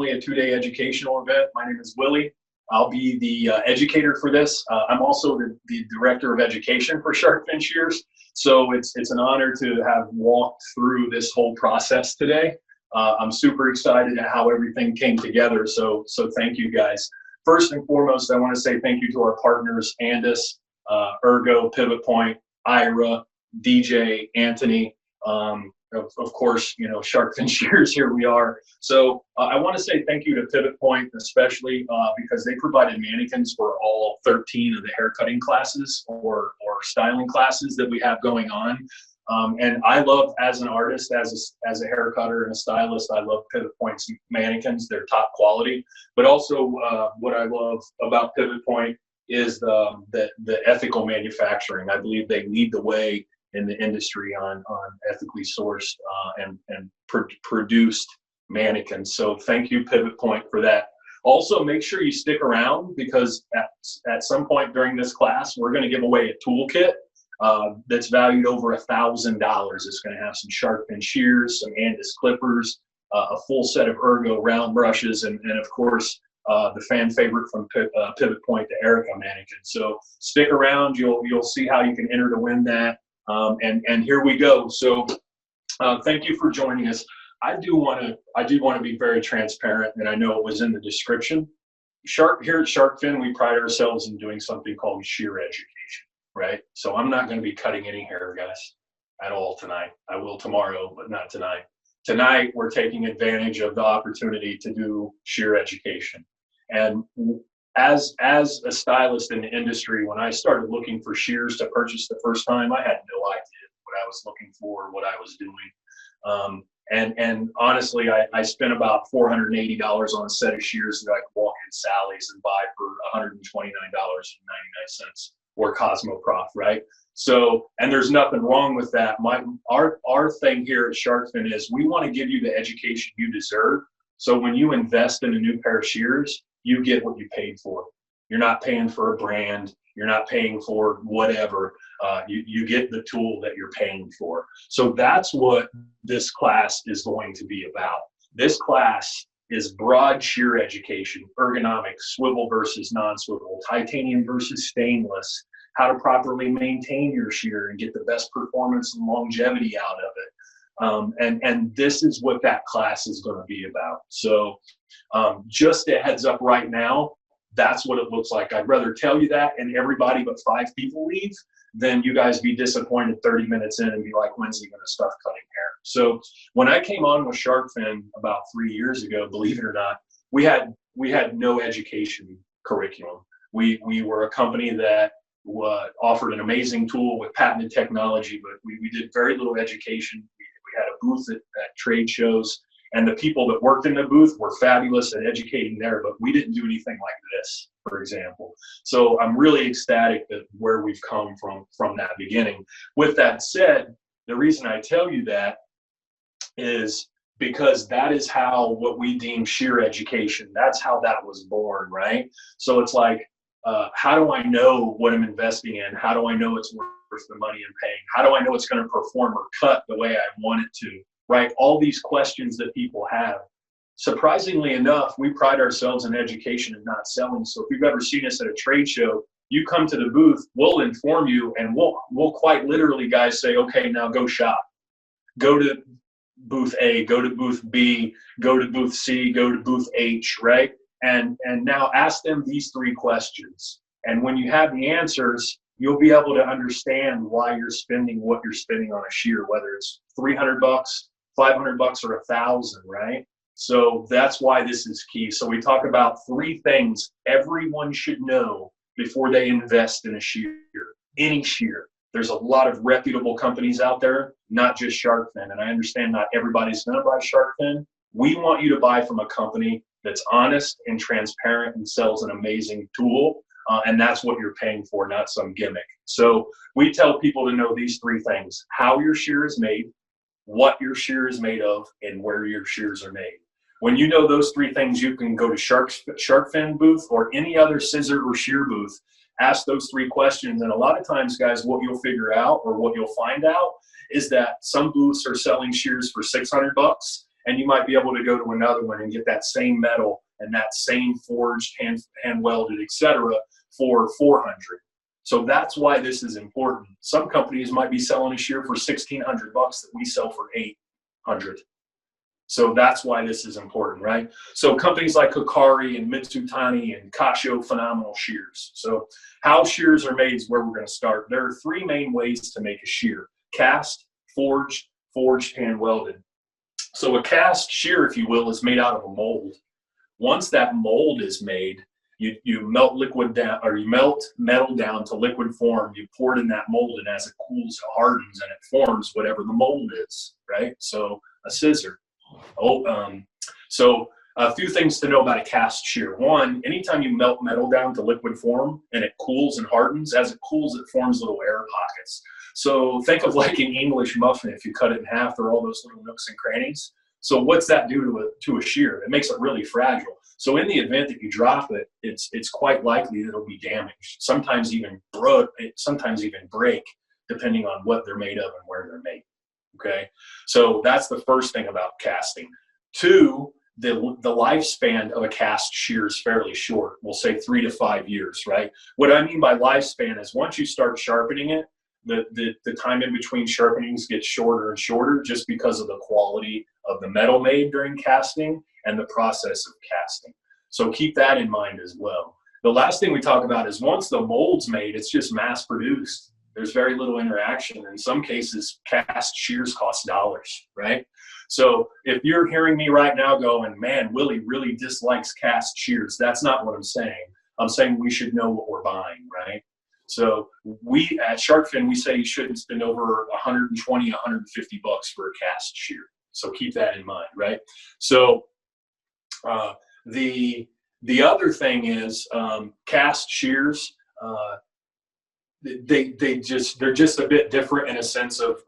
a two-day educational event. My name is Willy. I'll be the educator for this. I'm also the director of education for Shark Fin Shears. So it's an honor to have walked through this whole process today. I'm super excited at how everything came together. So thank you guys. First and foremost, I want to say thank you to our partners, Andis, Ergo, Pivot Point, Ira, DJ, Anthony, of course, you know, Shark Fin Shears, here we are. So I want to say thank you to Pivot Point, especially because they provided mannequins for all 13 of the haircutting classes or styling classes that we have going on. And I love, as an artist, as a hair cutter and a stylist, I love Pivot Point's mannequins. They're top quality. But also what I love about Pivot Point is the ethical manufacturing. I believe they lead the way in the industry on ethically sourced and produced mannequins. So thank you, Pivot Point, for that. Also, make sure you stick around, because at some point during this class, we're going to give away a toolkit that's valued over $1,000. It's going to have some Shark Fin shears, some Andis clippers, a full set of Ergo round brushes, and of course, the fan favorite from Pivot Point, the Erica mannequin. So stick around. You'll see how you can enter to win that. And here we go. So thank you for joining us. I do want to be very transparent, and I know it was in the description. Here at Shark Fin, we pride ourselves in doing something called shear education, right? So I'm not going to be cutting any hair, guys, at all tonight. I will tomorrow, but not tonight. Tonight, we're taking advantage of the opportunity to do shear education. And as a stylist in the industry, when I started looking for shears to purchase the first time, I had no idea what I was looking for, what I was doing. And honestly, I spent about $480 on a set of shears that I could walk in Sally's and buy for $129.99 or Cosmoprof, right? So, and there's nothing wrong with that. Our thing here at Shark Fin is we want to give you the education you deserve. So when you invest in a new pair of shears, you get what you paid for. You're not paying for a brand. You're not paying for whatever. You get the tool that you're paying for. So that's what this class is going to be about. This class is broad shear education, ergonomics, swivel versus non-swivel, titanium versus stainless, how to properly maintain your shear and get the best performance and longevity out of it. And this is what that class is going to be about. So just a heads up right now, that's what it looks like. I'd rather tell you that and everybody but 5 people leave than you guys be disappointed 30 minutes in and be like, when's he going to start cutting hair? So when I came on with Shark Fin about 3 years ago, believe it or not, we had no education curriculum. We were a company that offered an amazing tool with patented technology, but we did very little education. We had a booth at trade shows, and the people that worked in the booth were fabulous at educating there, but we didn't do anything like this, for example. So I'm really ecstatic at where we've come from that beginning. With that said, the reason I tell you that is because that is how what we deem shear education, that's how that was born, right? So it's like, how do I know what I'm investing in? How do I know it's worth the money I'm paying? How do I know it's going to perform or cut the way I want it to? Right? All these questions that people have. Surprisingly enough, we pride ourselves in education and not selling. So if you've ever seen us at a trade show, you come to the booth, we'll inform you, and we'll quite literally, guys, say, okay, now go shop. Go to booth A, go to booth B, go to booth C, go to booth H, right? And now ask them these 3 questions. And when you have the answers, you'll be able to understand why you're spending what you're spending on a shear, whether it's $300, $500, or $1,000, right? So that's why this is key. So we talk about 3 things everyone should know before they invest in a shear, any shear. There's a lot of reputable companies out there, not just Shark Fin. And I understand not everybody's going to buy Shark Fin. We want you to buy from a company that's honest and transparent and sells an amazing tool. And that's what you're paying for, not some gimmick. So we tell people to know these 3 things: how your shear is made, what your shear is made of, and where your shears are made. When you know those 3 things, you can go to Shark Fin booth or any other scissor or shear booth, ask those 3 questions. And a lot of times, guys, what you'll figure out or what you'll find out is that some booths are selling shears for $600 and you might be able to go to another one and get that same metal and that same forged, hand welded, etc., for 400. So that's why this is important. Some companies might be selling a shear for $1,600 that we sell for $800. So that's why this is important, right? So companies like Hikari and Mitsutani and Casio, phenomenal shears. So how shears are made is where we're going to start. There are three main ways to make a shear: cast, forged, hand welded. So a cast shear, if you will, is made out of a mold. Once that mold is made, you melt liquid down, or you melt metal down to liquid form. You pour it in that mold, and as it cools, it hardens and it forms whatever the mold is, right? So a scissor. So a few things to know about a cast shear. One, anytime you melt metal down to liquid form and it cools and hardens, as it cools, it forms little air pockets. So think of like an English muffin. If you cut it in half, there are all those little nooks and crannies. So what's that do to a shear? It makes it really fragile. So in the event that you drop it, it's quite likely that it'll be damaged. Sometimes even break, depending on what they're made of and where they're made. Okay, so that's the first thing about casting. Two, the lifespan of a cast shear is fairly short. We'll say 3 to 5 years, right? What I mean by lifespan is once you start sharpening it, the time in between sharpenings gets shorter and shorter, just because of the quality of the metal made during casting and the process of casting. So keep that in mind as well. The last thing we talk about is once the mold's made, it's just mass produced. There's very little interaction. In some cases, cast shears cost dollars, right? So if you're hearing me right now going, man, Willie really dislikes cast shears, that's not what I'm saying. I'm saying we should know what we're buying, right? So we at Shark Fin, we say you shouldn't spend over 120, 150 bucks for a cast shear. So keep that in mind, right? So the other thing is cast shears. They're just a bit different in a sense of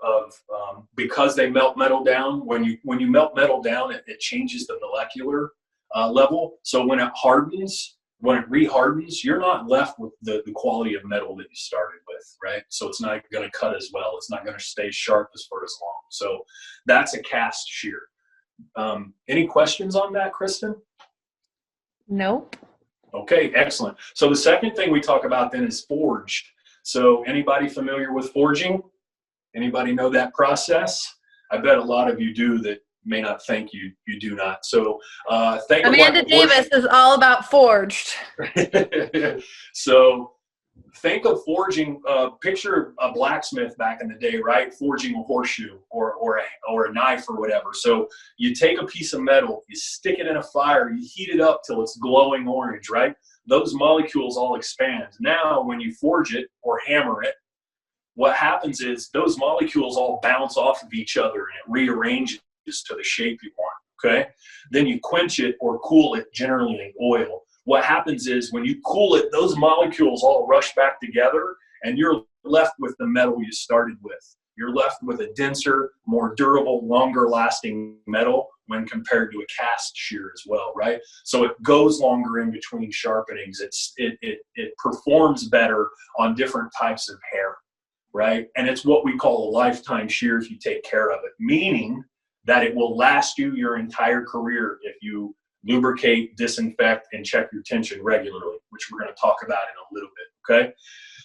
because they melt metal down. When you melt metal down, it changes the molecular level. So when it hardens, when it rehardens, you're not left with the quality of metal that you started with, right? So it's not going to cut as well. It's not going to stay sharp for as long. So that's a cast shear. Any questions on that, Kristen? Nope. Okay, excellent. So the second thing we talk about then is forged. So anybody familiar with forging? Anybody know that process? I bet a lot of you do that may not think you do not. So Amanda Davis is all about forged. So think of forging, picture a blacksmith back in the day, right? Forging a horseshoe or a knife or whatever. So you take a piece of metal, you stick it in a fire, you heat it up till it's glowing orange, right? Those molecules all expand. Now, when you forge it or hammer it, what happens is those molecules all bounce off of each other and it rearranges to the shape you want, okay? Then you quench it or cool it, generally in oil. What happens is when you cool it, those molecules all rush back together and you're left with the metal you started with. You're left with a denser, more durable, longer lasting metal when compared to a cast shear as well, right? So it goes longer in between sharpenings. It performs better on different types of hair, right? And it's what we call a lifetime shear if you take care of it, meaning that it will last you your entire career if you lubricate, disinfect, and check your tension regularly, which we're going to talk about in a little bit, okay?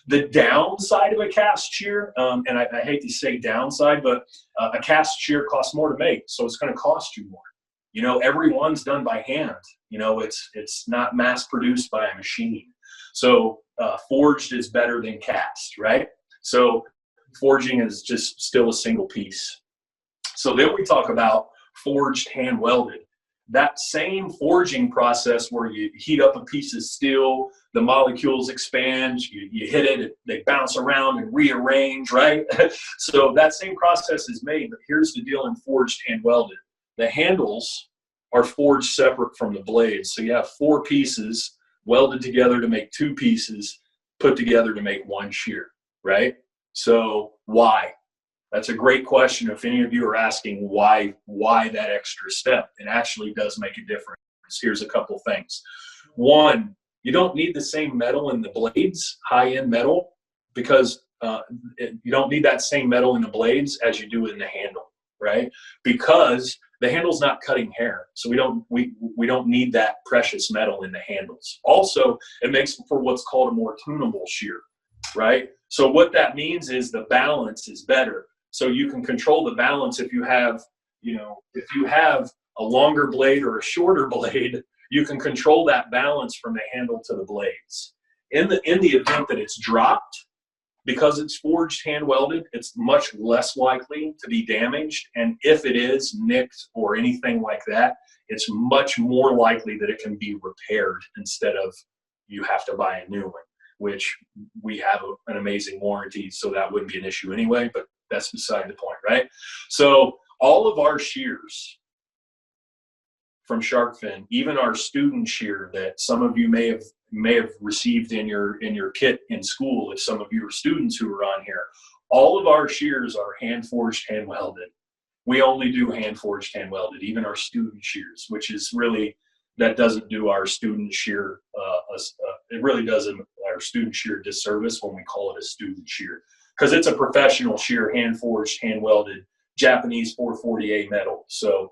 The downside of a cast shear, and I hate to say downside, but a cast shear costs more to make, so it's going to cost you more. You know, every one's done by hand. You know, it's not mass produced by a machine. So forged is better than cast, right? So forging is just still a single piece. So then we talk about forged hand welded. That same forging process where you heat up a piece of steel, the molecules expand, you hit it, they bounce around and rearrange, right? So that same process is made, but here's the deal in forged hand welded. The handles are forged separate from the blades. So you have 4 pieces welded together to make 2 pieces put together to make 1 shear, right? So why? That's a great question. If any of you are asking why that extra step, it actually does make a difference. Here's a couple things. One, you don't need the same metal in the blades, high-end metal, because you don't need that same metal in the blades as you do in the handle, right? Because the handle's not cutting hair. So we don't need that precious metal in the handles. Also, it makes for what's called a more tunable shear, right? So what that means is the balance is better. So you can control the balance if you have, if you have a longer blade or a shorter blade, you can control that balance from the handle to the blades. In the event that it's dropped, because it's forged hand welded, it's much less likely to be damaged. And if it is nicked or anything like that, it's much more likely that it can be repaired instead of you have to buy a new one, which we have an amazing warranty, so that wouldn't be an issue anyway, but that's beside the point, right? So all of our shears from Shark Fin, even our student shear that some of you may have received in your kit in school, if some of you are students who are on here, all of our shears are hand forged, hand welded. We only do hand forged, hand welded, even our student shears, which is really, that doesn't do our student shear, it really does our student shear disservice when we call it a student shear, because it's a professional shear, hand forged, hand welded, Japanese 440A metal. So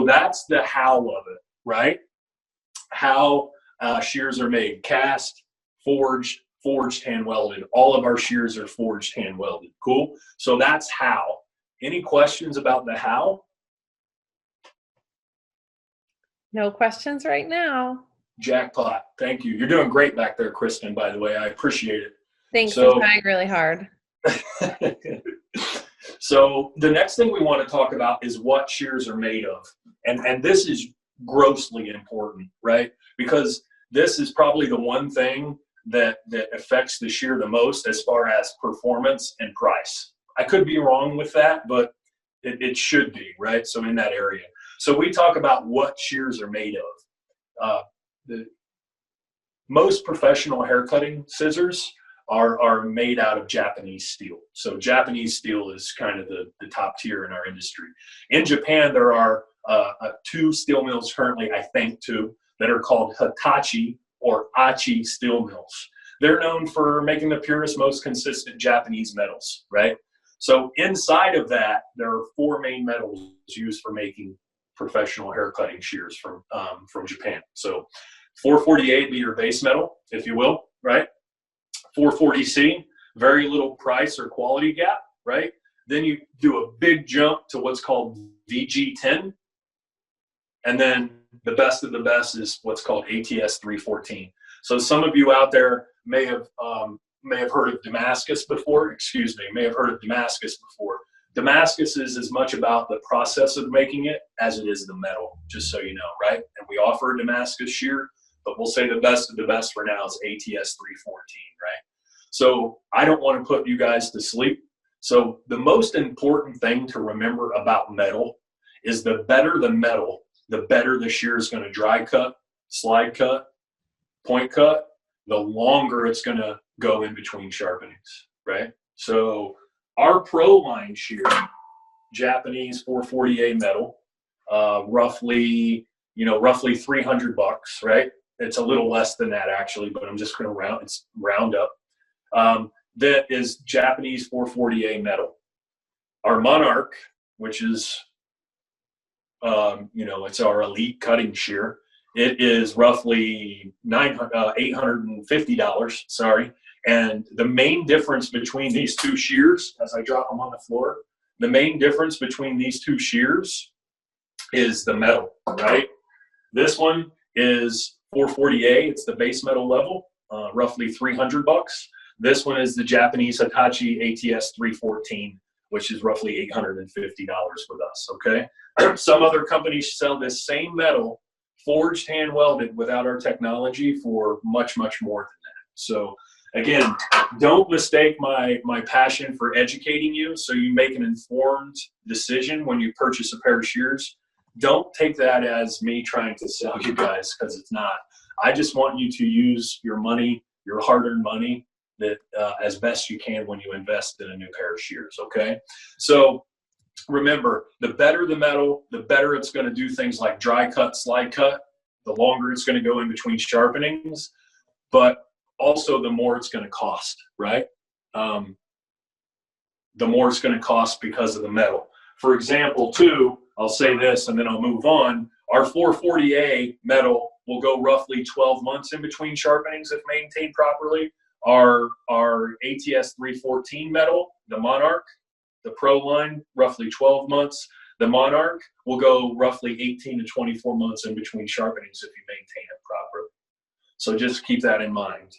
that's the how of it, right? How shears are made: cast, forged, hand welded. All of our shears are forged, hand welded. Cool. So that's how. Any questions about the how? No questions right now. Jackpot. Thank you. You're doing great back there, Kristen, by the way. I appreciate it. Thanks. I'm trying really hard. So the next thing we want to talk about is what shears are made of. And this is grossly important, right? Because this is probably the one thing that affects the shear the most as far as performance and price. I could be wrong with that, but it should be, right? So in that area. So we talk about what shears are made of. The most professional haircutting scissors are made out of Japanese steel. So Japanese steel is kind of the top tier in our industry. In Japan, there are 2 steel mills currently, I think 2, that are called Hitachi or Aichi steel mills. They're known for making the purest, most consistent Japanese metals, right? So inside of that, there are 4 main metals used for making professional haircutting shears from Japan. So 440A would be your base metal, if you will, right? 440C, very little price or quality gap, right? Then you do a big jump to what's called VG10. And then the best of the best is what's called ATS 314. So some of you out there may have heard of Damascus before. May have heard of Damascus before. Damascus is as much about the process of making it as it is the metal, just so you know, right? And we offer a Damascus shear, but we'll say the best of the best for now is ATS 314, right? So I don't want to put you guys to sleep. So the most important thing to remember about metal is the better the metal, the better the shear is going to dry cut, slide cut, point cut, the longer it's going to go in between sharpenings, right? So our Pro Line shear, Japanese 440A metal, roughly $300, right? It's a little less than that actually, but I'm just going to round up. That is Japanese 440A metal. Our Monarch, which is, it's our elite cutting shear. It is roughly $850, sorry. And the main difference between these 2 shears, as I drop them on the floor, the main difference between these 2 shears is the metal, right? This one is 440A, it's the base metal level, roughly $300. This one is the Japanese Hitachi ATS 314, which is roughly $850 with us, okay? Some other companies sell this same metal, forged, hand welded, without our technology for much, much more than that. So again, don't mistake my passion for educating you so you make an informed decision when you purchase a pair of shears. Don't take that as me trying to sell you guys, because it's not. I just want you to use your money, your hard-earned money, that as best you can when you invest in a new pair of shears, okay? So remember, the better the metal, the better it's going to do things like dry cut, slide cut, the longer it's going to go in between sharpenings, but also the more it's going to cost, right? The more it's going to cost because of the metal. For example, too, I'll say this and then I'll move on. Our 440A metal will go roughly 12 months in between sharpenings if maintained properly. Our ATS 314 metal, the Monarch, the Pro line, roughly 12 months. The Monarch will go roughly 18 to 24 months in between sharpenings if you maintain it properly. So just keep that in mind.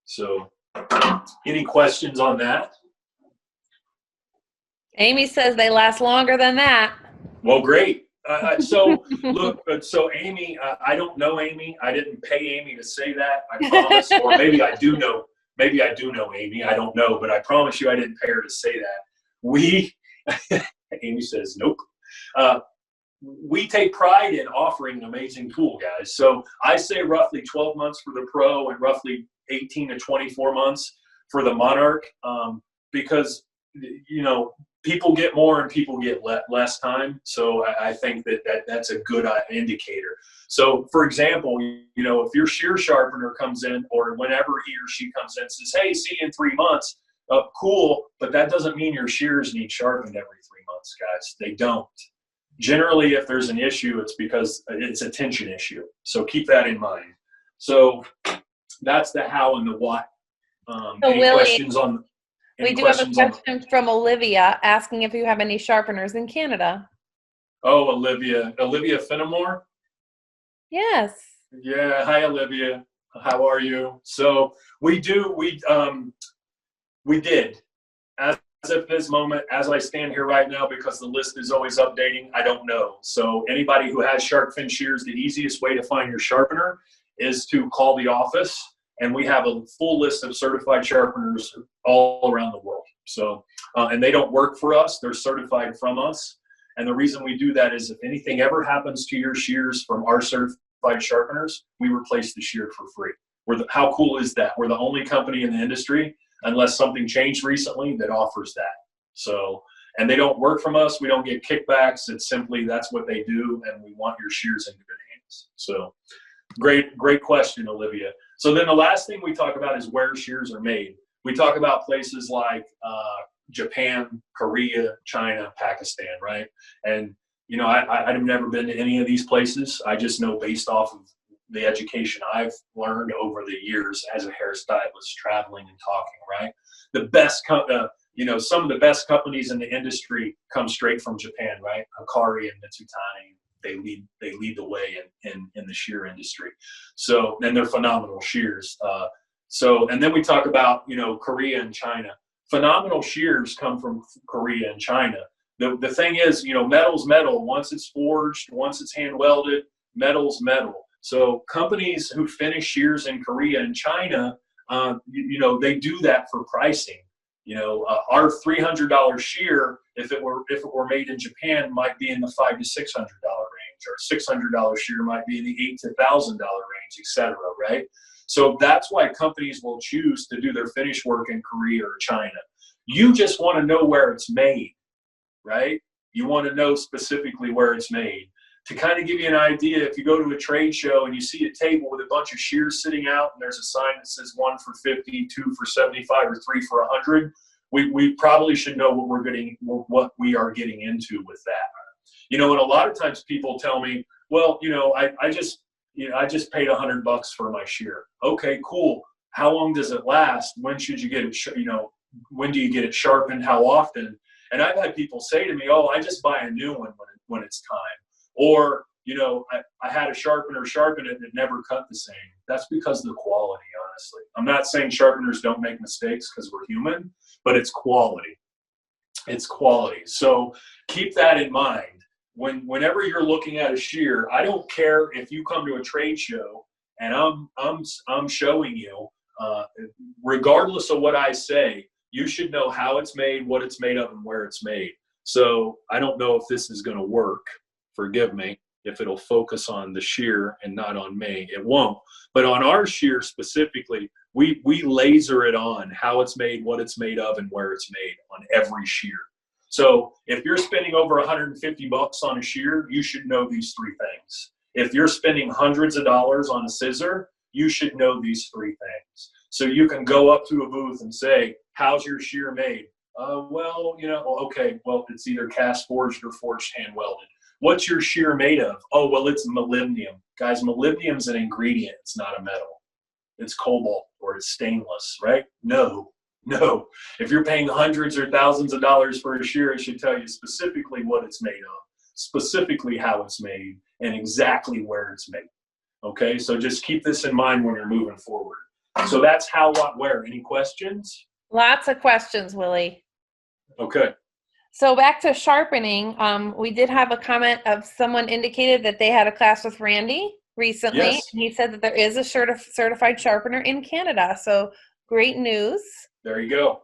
So any questions on that? Amy says they last longer than that. Well, great. So look, so Amy, I don't know Amy. I didn't pay Amy to say that. I promise. Or maybe I do know. Maybe I do know Amy. I don't know, but I promise you I didn't pay her to say that. Amy says, nope. We take pride in offering an amazing tool, guys. So I say roughly 12 months for the Pro and roughly 18 to 24 months for the Monarch, because, you know, people get more and people get less time. So I think that's a good indicator. So for example, you know, if your shear sharpener comes in or whenever he or she comes in and says, hey, see you in 3 months, cool. But that doesn't mean your shears need sharpened every 3 months, guys. They don't. Generally, if there's an issue, it's because it's a tension issue. So keep that in mind. So that's the how and the what. Any Willy, questions on? We do have a question from Olivia asking if you have any sharpeners in Canada. Oh, Olivia Fenimore? Yes. Yeah, hi Olivia. How are you? So we did. As of this moment, as I stand here right now, because the list is always updating, I don't know. So anybody who has Shark Fin Shears, the easiest way to find your sharpener is to call the office. And we have a full list of certified sharpeners all around the world. So, and they don't work for us. They're certified from us. And the reason we do that is if anything ever happens to your shears from our certified sharpeners, we replace the shear for free. How cool is that? We're the only company in the industry, unless something changed recently, that offers that. So, and they don't work from us. We don't get kickbacks. It's simply that's what they do, and we want your shears in good hands. So, great question, Olivia. So then the last thing we talk about is where shears are made. We talk about places like Japan, Korea, China, Pakistan, right? And, you know, I've never been to any of these places. I just know based off of the education I've learned over the years as a hairstylist, traveling and talking, right? The best, you know, some of the best companies in the industry come straight from Japan, right? Hikari and Mitsutani. They lead the way in the shear industry. So, and they're phenomenal shears. So, and then we talk about, you know, Korea and China. Phenomenal shears come from Korea and China. The thing is, you know, metal's metal. Once it's forged, once it's hand welded, metal's metal. So companies who finish shears in Korea and China, you know, they do that for pricing. You know, our $300 shear, if it were made in Japan, might be in the $500 to $600 range, or $600 shear might be in the $8,000 to $1,000 range, etc. Right? So that's why companies will choose to do their finish work in Korea or China. You just want to know where it's made, right? You want to know specifically where it's made. To kind of give you an idea, if you go to a trade show and you see a table with a bunch of shears sitting out and there's a sign that says 1 for 50, 2 for 75, or 3 for 100, we probably should know what we are getting into with that. You know, and a lot of times people tell me, well, you know, I just paid $100 for my shear. Okay, cool. How long does it last? When should you get it? You know, when do you get it sharpened? How often? And I've had people say to me, oh, I just buy a new one when it's time. Or, you know, I had a sharpener sharpen it and it never cut the same. That's because of the quality, honestly. I'm not saying sharpeners don't make mistakes because we're human, but it's quality. It's quality. So keep that in mind. Whenever you're looking at a shear, I don't care if you come to a trade show and I'm showing you, regardless of what I say, you should know how it's made, what it's made of, and where it's made. So I don't know if this is going to work. Forgive me if it'll focus on the shear and not on me. It won't. But on our shear specifically, we laser it on how it's made, what it's made of, and where it's made on every shear. So if you're spending over $150 on a shear, you should know these 3 things. If you're spending hundreds of dollars on a scissor, you should know these 3 things. So you can go up to a booth and say, how's your shear made? Well, you know, okay, well, it's either cast forged or forged hand welded. What's your shear made of? Oh, well, it's molybdenum. Guys, molybdenum's an ingredient. It's not a metal. It's cobalt or it's stainless, right? No. If you're paying hundreds or thousands of dollars for a shear, it should tell you specifically what it's made of, specifically how it's made, and exactly where it's made. Okay, so just keep this in mind when you're moving forward. So that's how, what, where. Any questions? Lots of questions, Willie. Okay. So back to sharpening, we did have a comment of someone indicated that they had a class with Randy recently. Yes. And he said that there is a certified sharpener in Canada. So great news. There you go.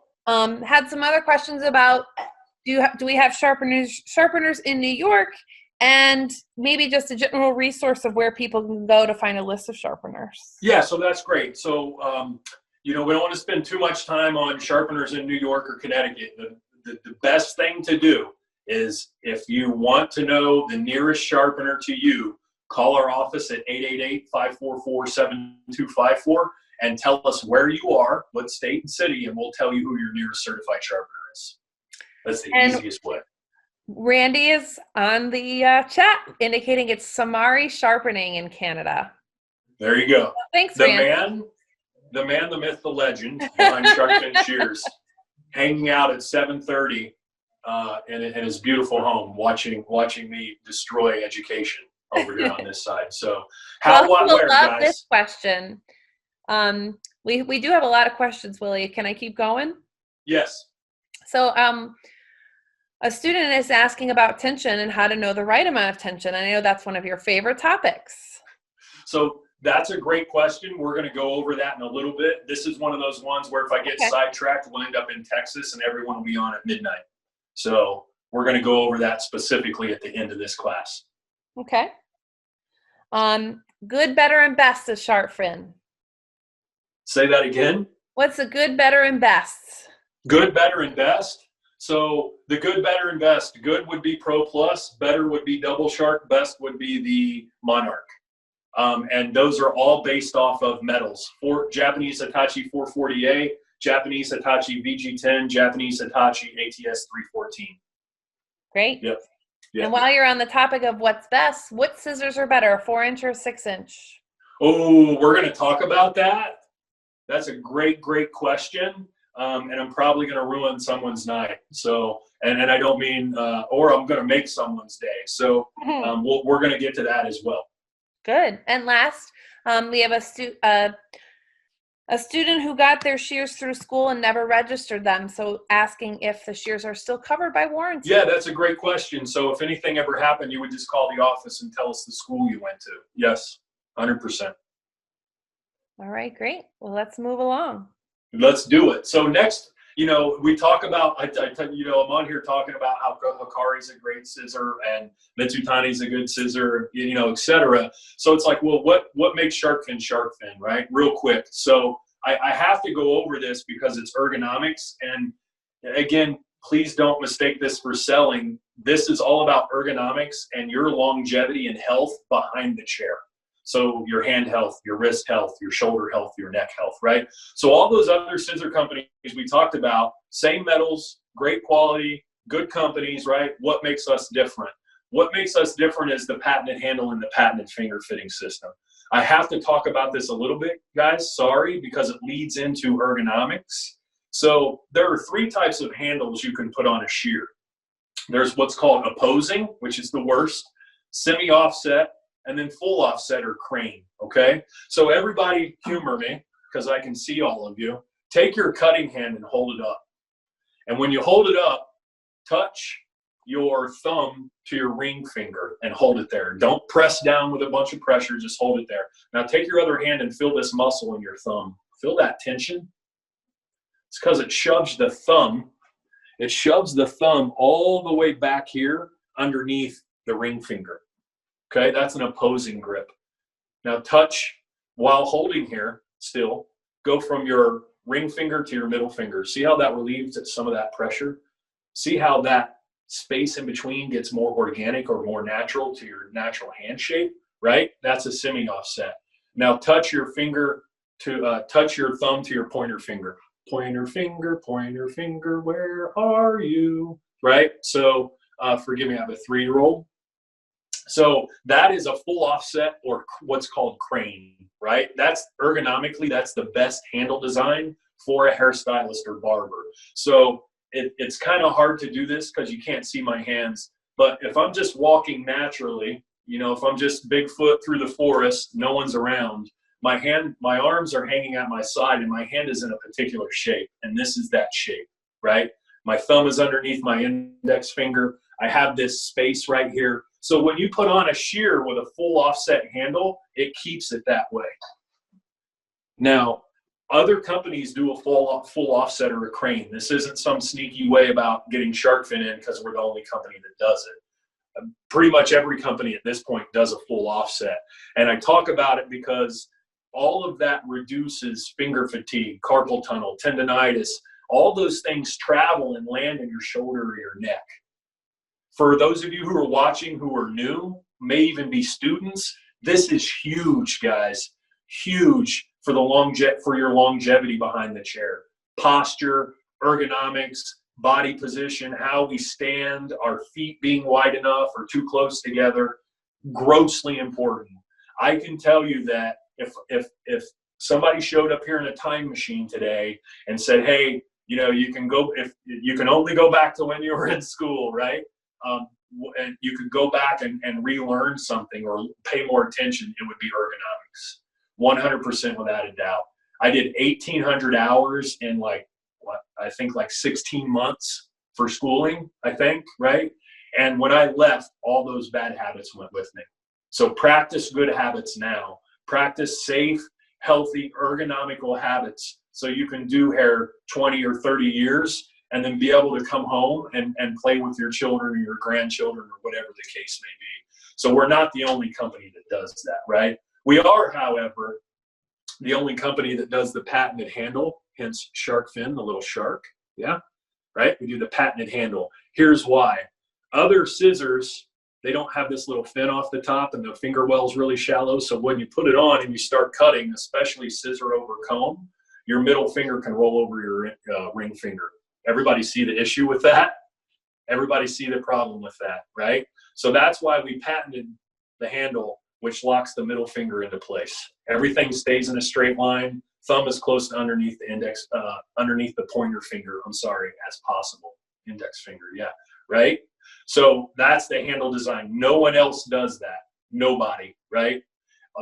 Had some other questions about do we have sharpeners in New York, and maybe just a general resource of where people can go to find a list of sharpeners. Yeah, so that's great. So we don't want to spend too much time on sharpeners in New York or Connecticut. The best thing to do is, if you want to know the nearest sharpener to you, call our office at 888-544-7254 and tell us where you are, what state and city, and we'll tell you who your nearest certified sharpener is. That's the easiest way. Randy is on the chat indicating it's Samari Sharpening in Canada. There you go. Thanks, Randy. The man, the myth, the legend behind Shark Fin Shears, hanging out at 7:30 in his beautiful home, watching me destroy education over here on this side. So, how, what, where, love guys? This question. We do have a lot of questions, Willie. Can I keep going? Yes. So, a student is asking about tension and how to know the right amount of tension. I know that's one of your favorite topics. So that's a great question. We're going to go over that in a little bit. This is one of those ones where if I get sidetracked, we'll end up in Texas and everyone will be on at midnight. So we're going to go over that specifically at the end of this class. Okay. Good, better, and best of Shark Fin. Say that again. What's the good, better, and best? Good, better, and best. So the good, better, and best. Good would be Pro Plus. Better would be Double Shark. Best would be the Monarch. And those are all based off of metals. Japanese Hitachi 440A, Japanese Hitachi VG10, Japanese Hitachi ATS 314. Great. Yep. And while you're on the topic of what's best, what scissors are better, 4-inch or 6-inch? Oh, we're going to talk about that. That's a great question. And I'm probably going to ruin someone's night. So, and I don't mean, or I'm going to make someone's day. So we're going to get to that as well. Good. And last, we have a student who got their shears through school and never registered them. So asking if the shears are still covered by warranty. Yeah, that's a great question. So if anything ever happened, you would just call the office and tell us the school you went to. Yes, 100%. All right, great. Well, let's move along. Let's do it. So next, we talk about, I'm on here talking about how Hikari's a great scissor and Mitsutani's a good scissor, et cetera. So it's like, well, what makes Shark Fin, right? Real quick. So I have to go over this because it's ergonomics. And again, please don't mistake this for selling. This is all about ergonomics and your longevity and health behind the chair. So your hand health, your wrist health, your shoulder health, your neck health, right? So all those other scissor companies we talked about, same metals, great quality, good companies, right? What makes us different? What makes us different is the patented handle and the patented finger fitting system. I have to talk about this a little bit, guys, sorry, because it leads into ergonomics. So there are 3 types of handles you can put on a shear. There's what's called opposing, which is the worst, semi-offset, and then full offset or crane, okay? So everybody humor me, because I can see all of you. Take your cutting hand and hold it up. And when you hold it up, touch your thumb to your ring finger and hold it there. Don't press down with a bunch of pressure, just hold it there. Now take your other hand and feel this muscle in your thumb. Feel that tension? It's because it shoves the thumb all the way back here underneath the ring finger. Okay, that's an opposing grip. Now touch while holding here still. Go from your ring finger to your middle finger. See how that relieves some of that pressure? See how that space in between gets more organic or more natural to your natural hand shape, right? That's a semi-offset. Now touch your finger to touch your thumb to your pointer finger. Pointer finger, where are you? Right? So forgive me, I have a 3-year-old. So that is a full offset, or what's called crane, right? That's ergonomically, that's the best handle design for a hairstylist or barber. So it's kind of hard to do this because you can't see my hands. But if I'm just walking naturally, if I'm just Bigfoot through the forest, no one's around, my arms are hanging at my side and my hand is in a particular shape. And this is that shape, right? My thumb is underneath my index finger. I have this space right here. So when you put on a shear with a full offset handle, it keeps it that way. Now, other companies do a full offset or a crane. This isn't some sneaky way about getting Shark Fin in because we're the only company that does it. Pretty much every company at this point does a full offset. And I talk about it because all of that reduces finger fatigue, carpal tunnel, tendonitis. All those things travel and land in your shoulder or your neck. For those of you who are watching who are new, may even be students, this is huge, guys. Huge for your longevity behind the chair. Posture, ergonomics, body position, how we stand, our feet being wide enough or too close together, grossly important. I can tell you that if somebody showed up here in a time machine today and said, hey, you can only go back to when you were in school, right? And you could go back and relearn something or pay more attention, it would be ergonomics. 100% without a doubt. I did 1,800 hours in I think 16 months for schooling, I think, right? And when I left, all those bad habits went with me. So practice good habits now. Practice safe, healthy, ergonomical habits so you can do hair 20 or 30 years and then be able to come home and play with your children or your grandchildren or whatever the case may be. So we're not the only company that does that, right? We are, however, the only company that does the patented handle, hence Shark Fin, the little shark, yeah, right? We do the patented handle. Here's why. Other scissors, they don't have this little fin off the top and the finger well's really shallow, so when you put it on and you start cutting, especially scissor over comb, your middle finger can roll over your ring finger. Everybody see the issue with that? Everybody see the problem with that, right? So that's why we patented the handle, which locks the middle finger into place. Everything stays in a straight line. Thumb is close to underneath the index, underneath the pointer finger, as possible. Index finger, yeah, right? So that's the handle design. No one else does that. Nobody, right?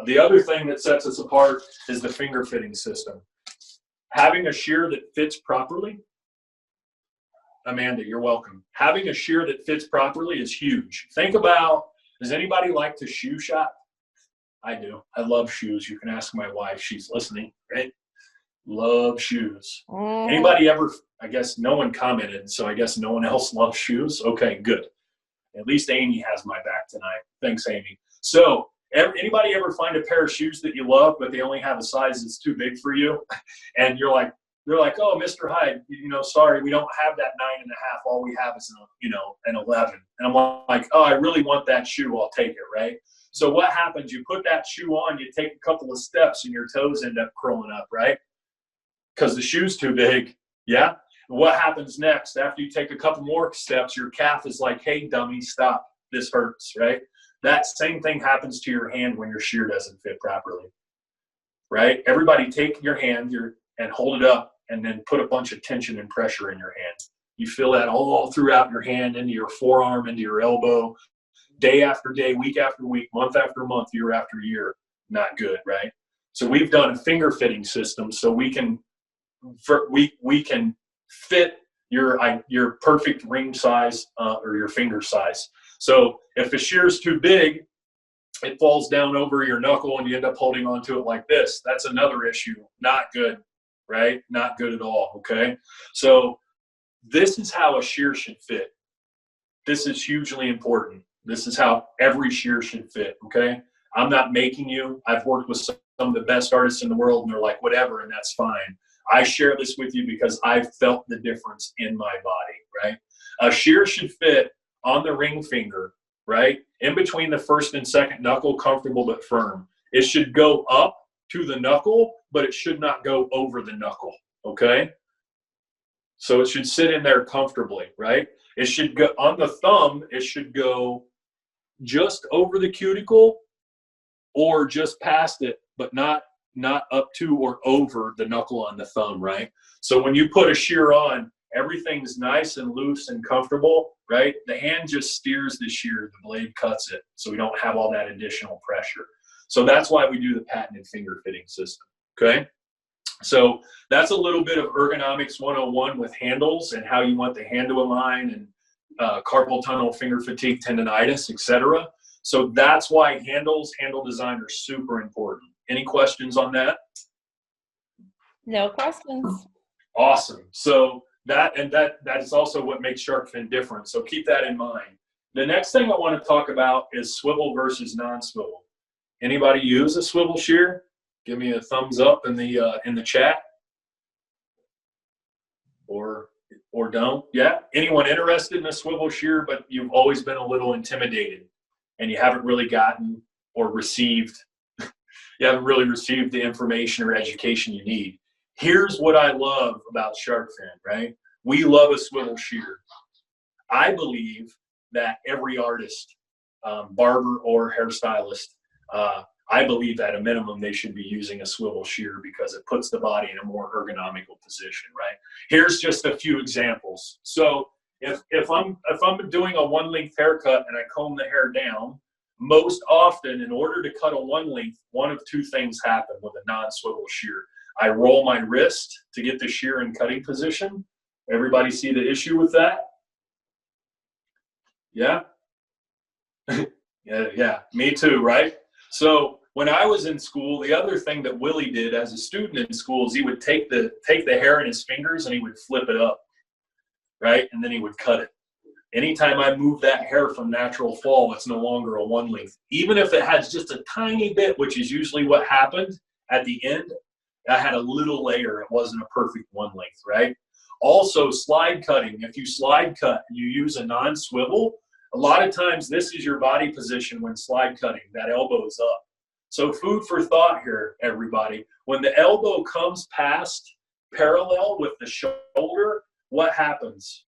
The other thing that sets us apart is the finger fitting system. Having a shear that fits properly, Amanda, you're welcome. Having a shear that fits properly is huge. Think about, does anybody like to shoe shop? I do. I love shoes. You can ask my wife. She's listening, right? Love shoes. Anybody ever, I guess no one commented, so I guess no one else loves shoes. Okay, good. At least Amy has my back tonight. Thanks, Amy. So anybody ever find a pair of shoes that you love, but they only have a size that's too big for you? And they're like, oh, Mr. Hyde, sorry, we don't have that 9.5. All we have is an 11. And I'm like, oh, I really want that shoe. I'll take it, right? So what happens? You put that shoe on, you take a couple of steps, and your toes end up curling up, right? Because the shoe's too big, yeah? What happens next? After you take a couple more steps, your calf is like, hey, dummy, stop. This hurts, right? That same thing happens to your hand when your shear doesn't fit properly, right? Everybody take your hand and hold it up and then put a bunch of tension and pressure in your hand. You feel that all throughout your hand, into your forearm, into your elbow, day after day, week after week, month after month, year after year. Not good, right? So we've done a finger fitting system so we can fit your perfect ring size or your finger size. So if a shear is too big, it falls down over your knuckle and you end up holding onto it like this. That's another issue. Not good, right? Not good at all, okay? So this is how a shear should fit. This is hugely important. This is how every shear should fit, okay? I'm not making you. I've worked with some of the best artists in the world, and they're like, whatever, and that's fine. I share this with you because I've felt the difference in my body, right? A shear should fit on the ring finger, right? In between the first and second knuckle, comfortable but firm. It should go up to the knuckle, but it should not go over the knuckle, okay? So it should sit in there comfortably, right? It should go on the thumb, it should go just over the cuticle or just past it, but not up to or over the knuckle on the thumb, right? So when you put a shear on, everything's nice and loose and comfortable, right? The hand just steers the shear, the blade cuts it, so we don't have all that additional pressure. So that's why we do the patented finger fitting system, okay? So that's a little bit of ergonomics 101 with handles and how you want the hand to align and carpal tunnel, finger fatigue, tendonitis, etc. So that's why handle design are super important. Any questions on that? No questions. Awesome. So that is also what makes Shark Fin different. So keep that in mind. The next thing I want to talk about is swivel versus non-swivel. Anybody use a swivel shear? Give me a thumbs up in the chat. Or don't. Yeah. Anyone interested in a swivel shear, but you've always been a little intimidated and you haven't really gotten or received, you haven't really received the information or education you need. Here's what I love about Shark Fin, right? We love a swivel shear. I believe that every artist, barber or hairstylist, I believe at a minimum they should be using a swivel shear because it puts the body in a more ergonomical position, right? Here's just a few examples. So if I'm doing a one length haircut and I comb the hair down, most often in order to cut a one length, one of two things happen with a non-swivel shear. I roll my wrist to get the shear in cutting position. Everybody see the issue with that? Yeah? yeah, me too, right? So when I was in school, the other thing that Willy did as a student in school is he would take the hair in his fingers and he would flip it up, right? And then he would cut it. Anytime I move that hair from natural fall, it's no longer a one length. Even if it has just a tiny bit, which is usually what happened at the end, I had a little layer. It wasn't a perfect one length, right? Also, slide cutting. If you slide cut and you use a non-swivel, a lot of times this is your body position when slide cutting. That elbow is up. So food for thought here, everybody. When the elbow comes past parallel with the shoulder, what happens?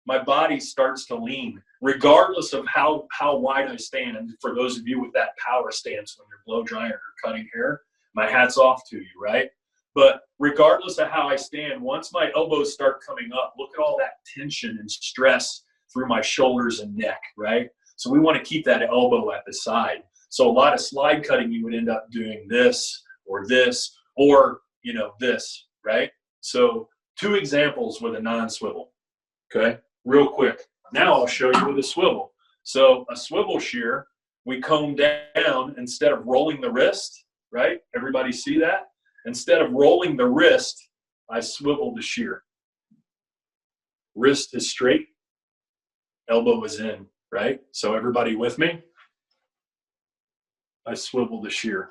My body starts to lean, regardless of how wide I stand. And for those of you with that power stance when you're blow drying or cutting hair, my hat's off to you, right? But regardless of how I stand, once my elbows start coming up, look at all that tension and stress through my shoulders and neck, right? So we want to keep that elbow at the side. So a lot of slide cutting, you would end up doing this, or, you know, this, right? So 2 examples with a non-swivel, okay? Real quick. Now I'll show you with a swivel. So a swivel shear, we comb down instead of rolling the wrist, right? Everybody see that? Instead of rolling the wrist, I swivel the shear. Wrist is straight, elbow is in, right? So everybody with me? I swivel the shear.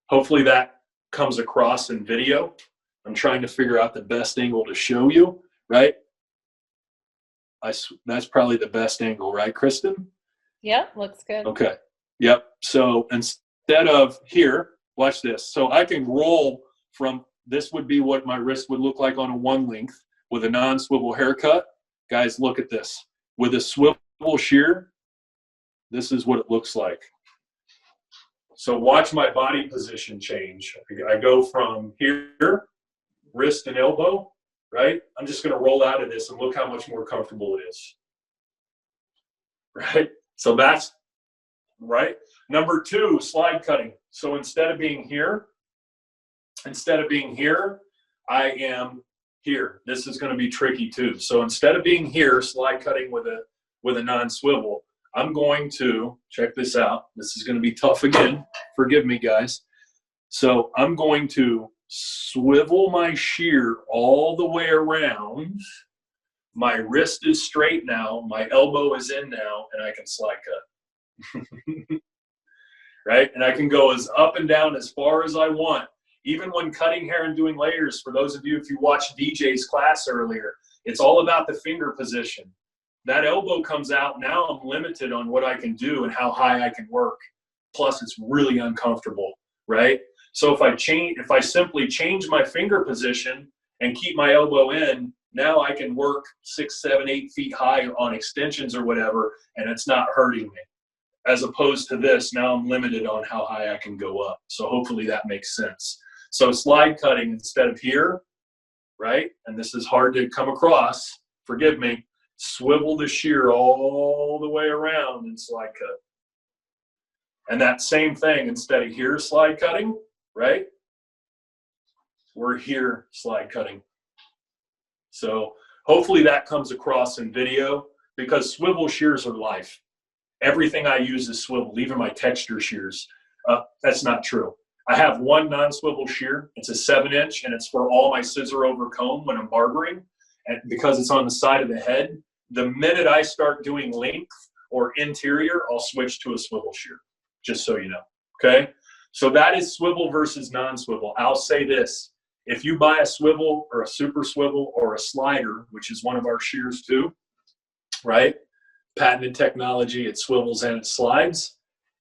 Hopefully that comes across in video. I'm trying to figure out the best angle to show you, right? That's probably the best angle, right, Kristen? Yep, looks good. Okay. Yep. So instead of here, watch this. So I can roll from, this would be what my wrist would look like on a one length with a non-swivel haircut. Guys, look at this. With a swivel shear, this is what it looks like. So watch my body position change. I go from here, wrist and elbow, right? I'm just going to roll out of this and look how much more comfortable it is. Right? So that's, right? Number 2, slide cutting. So instead of being here, I am here. This is going to be tricky too. So instead of being here, slide cutting with a non-swivel, I'm going to, check this out. This is going to be tough again. Forgive me, guys. So I'm going to swivel my shear all the way around. My wrist is straight now. My elbow is in now, and I can slide cut. Right? And I can go as up and down as far as I want. Even when cutting hair and doing layers, for those of you, if you watched DJ's class earlier, it's all about the finger position. That elbow comes out, now I'm limited on what I can do and how high I can work. Plus, it's really uncomfortable, right? So if I simply change my finger position and keep my elbow in, now I can work 6, 7, 8 feet high on extensions or whatever, and it's not hurting me. as opposed to this. Now I'm limited on how high I can go up. So hopefully that makes sense. So slide cutting instead of here, right? And this is hard to come across, forgive me, swivel the shear all the way around and slide cut. And that same thing, instead of here slide cutting, right? We're here slide cutting. So hopefully that comes across in video, because swivel shears are life. Everything I use is swivel, even my texture shears. That's not true. I have one non-swivel shear. It's a 7-inch, and it's for all my scissor over comb when I'm barbering. And because it's on the side of the head, the minute I start doing length or interior, I'll switch to a swivel shear, just so you know, okay? So that is swivel versus non-swivel. I'll say this. If you buy a swivel or a super swivel or a slider, which is one of our shears too, right? Patented technology, it swivels and it slides.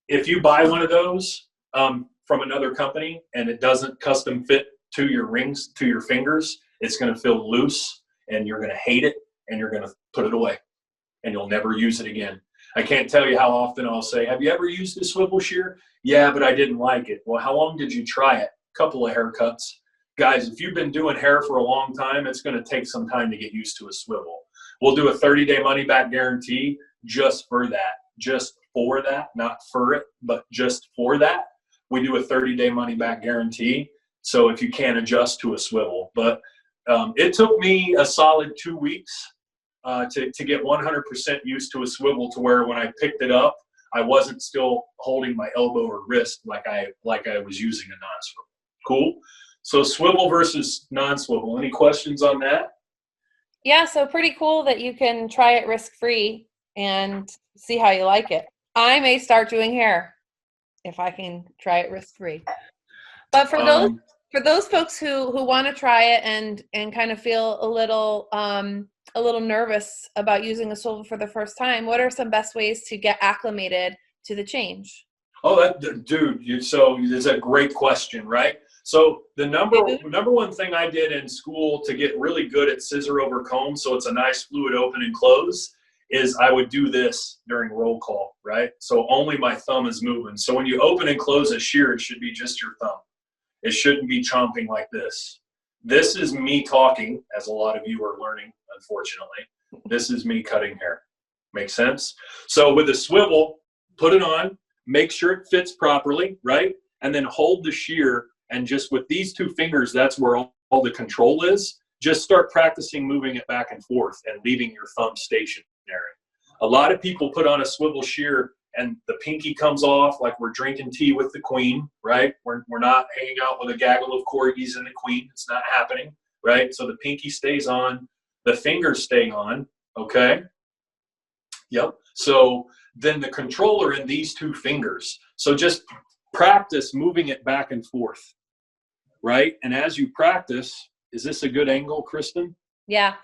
If you buy one of those from another company and it doesn't custom fit to your rings, to your fingers, it's going to feel loose and you're going to hate it and you're going to put it away and you'll never use it again. I can't tell you how often I'll say, have you ever used a swivel shear? Yeah, but I didn't like it. Well, how long did you try it? A couple of haircuts. Guys, if you've been doing hair for a long time, it's going to take some time to get used to a swivel. We'll do a 30-day money-back guarantee just for that, not for it, but just for that. We do a 30-day money-back guarantee, so if you can't adjust to a swivel. But it took me a solid 2 weeks to get 100% used to a swivel, to where when I picked it up, I wasn't still holding my elbow or wrist like I was using a non-swivel. Cool? So swivel versus non-swivel. Any questions on that? Yeah, so pretty cool that you can try it risk-free and see how you like it. I may start doing hair if I can try it risk-free. But for those folks who want to try it and kind of feel a little nervous about using a swivel for the first time, what are some best ways to get acclimated to the change? Oh, so it's a great question, right? So the number one thing I did in school to get really good at scissor over comb, so it's a nice fluid open and close, is I would do this during roll call, right? So only my thumb is moving. So when you open and close a shear, it should be just your thumb. It shouldn't be chomping like this. This is me talking, as a lot of you are learning, unfortunately. This is me cutting hair. Make sense? So with a swivel, put it on, make sure it fits properly, right? And then hold the shear, and just with these two fingers, that's where all the control is. Just start practicing moving it back and forth and leaving your thumb stationary. A lot of people put on a swivel shear and the pinky comes off like we're drinking tea with the queen, right? We're not hanging out with a gaggle of corgis and the queen. It's not happening, right? So the pinky stays on, the fingers stay on, okay? Yep. So then the controller in these two fingers. So just practice moving it back and forth, right? And as you practice, is this a good angle, Kristen? Yeah.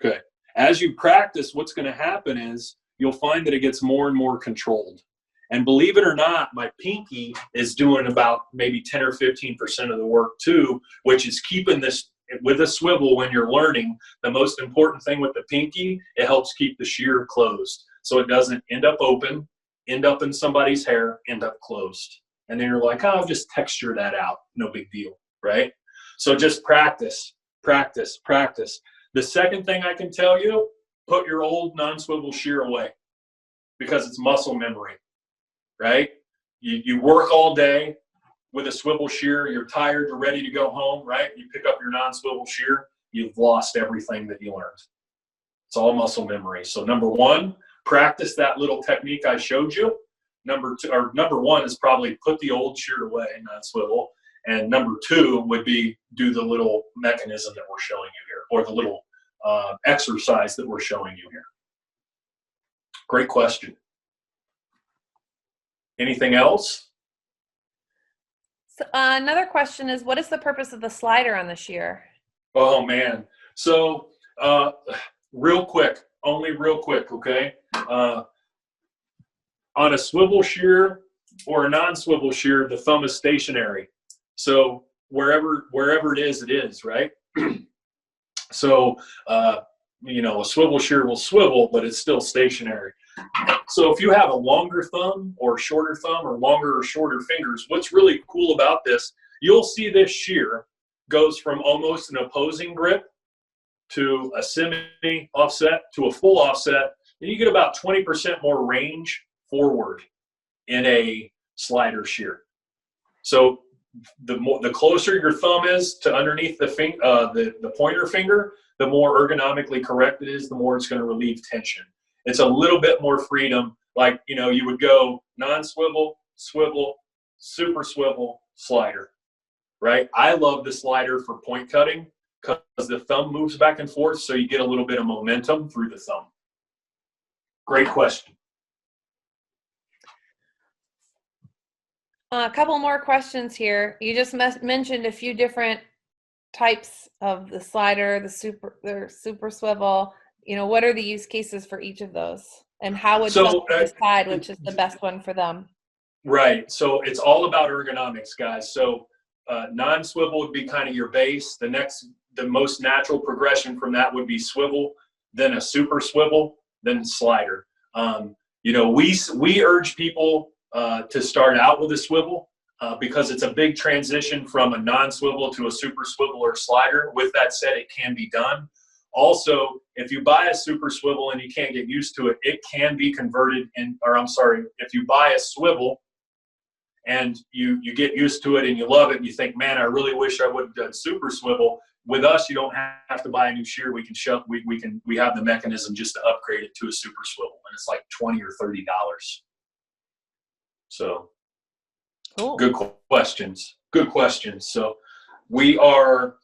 Okay. As you practice, what's going to happen is you'll find that it gets more and more controlled. And believe it or not, my pinky is doing about maybe 10 or 15% of the work too, which is keeping this with a swivel. When you're learning, the most important thing with the pinky, it helps keep the shear closed. So it doesn't end up open, end up in somebody's hair, end up closed. And then you're like, oh, I'll just texture that out. No big deal, right? So just practice, practice, practice. The second thing I can tell you, put your old non-swivel shear away, because it's muscle memory, right? You work all day with a swivel shear, you're tired, you're ready to go home, right? You pick up your non-swivel shear, you've lost everything that you learned. It's all muscle memory. So number one, practice that little technique I showed you. Number one is probably put the old shear away, non-swivel. And number two would be do the little mechanism that we're showing you here, or the little exercise that we're showing you here. Great question. Anything else? So, another question is, what is the purpose of the slider on the shear? Oh, man. So real quick, okay? On a swivel shear or a non-swivel shear, the thumb is stationary. So wherever it is, right? So, a swivel shear will swivel, but it's still stationary. So if you have a longer thumb or shorter thumb or longer or shorter fingers, what's really cool about this, you'll see this shear goes from almost an opposing grip to a semi-offset to a full offset, and you get about 20% more range forward in a slider shear. So the closer your thumb is to underneath the pointer finger, the more ergonomically correct it is, the more it's going to relieve tension. It's a little bit more freedom. Like, you know, you would go non-swivel, swivel, super swivel, slider, right? I love the slider for point cutting because the thumb moves back and forth, so you get a little bit of momentum through the thumb. Great question. A couple more questions here. You just mentioned a few different types of the slider, the super swivel. You know, what are the use cases for each of those, and how would someone decide which is the best one for them? Right. So it's all about ergonomics, guys. So non-swivel would be kind of your base. The most natural progression from that would be swivel, then a super swivel, then slider. You know, we urge people to start out with a swivel because it's a big transition from a non-swivel to a super swivel or slider. With that said, it can be done. Also, if you buy a super swivel and you can't get used to it, it can be converted if you buy a swivel and you get used to it and you love it and you think, man, I really wish I would have done super swivel. With us, you don't have to buy a new shear. We have the mechanism just to upgrade it to a super swivel, and it's like $20 or $30. So, cool. Good questions. Good questions. So, we're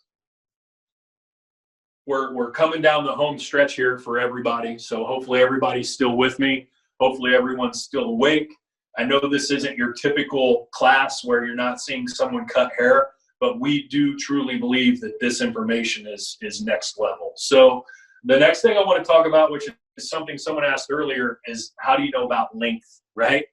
coming down the home stretch here for everybody. So hopefully everybody's still with me. Hopefully everyone's still awake. I know this isn't your typical class where you're not seeing someone cut hair, but we do truly believe that this information is next level. So the next thing I want to talk about, which is something someone asked earlier, is how do you know about length, right?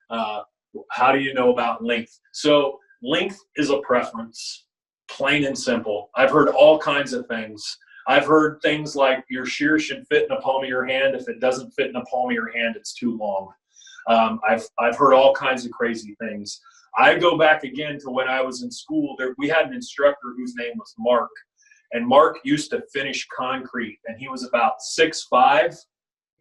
How do you know about length? So length is a preference, plain and simple. I've heard all kinds of things. I've heard things like your shear should fit in the palm of your hand. If it doesn't fit in the palm of your hand, it's too long. I've heard all kinds of crazy things. I go back again to when I was in school. We had an instructor whose name was Mark, and Mark used to finish concrete, and he was about 6'5",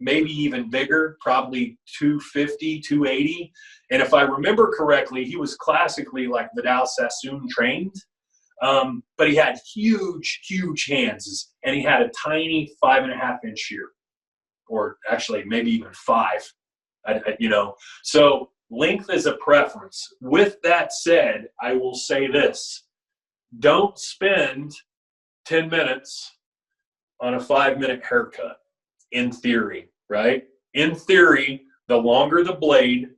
maybe even bigger, probably 250, 280. And if I remember correctly, he was classically like Vidal Sassoon trained. But he had huge hands, and he had a tiny 5.5-inch shear, or actually maybe even 5, you know. So length is a preference. With that said, I will say this: don't spend 10 minutes on a 5-minute haircut. In theory, right? In theory, the longer the blade,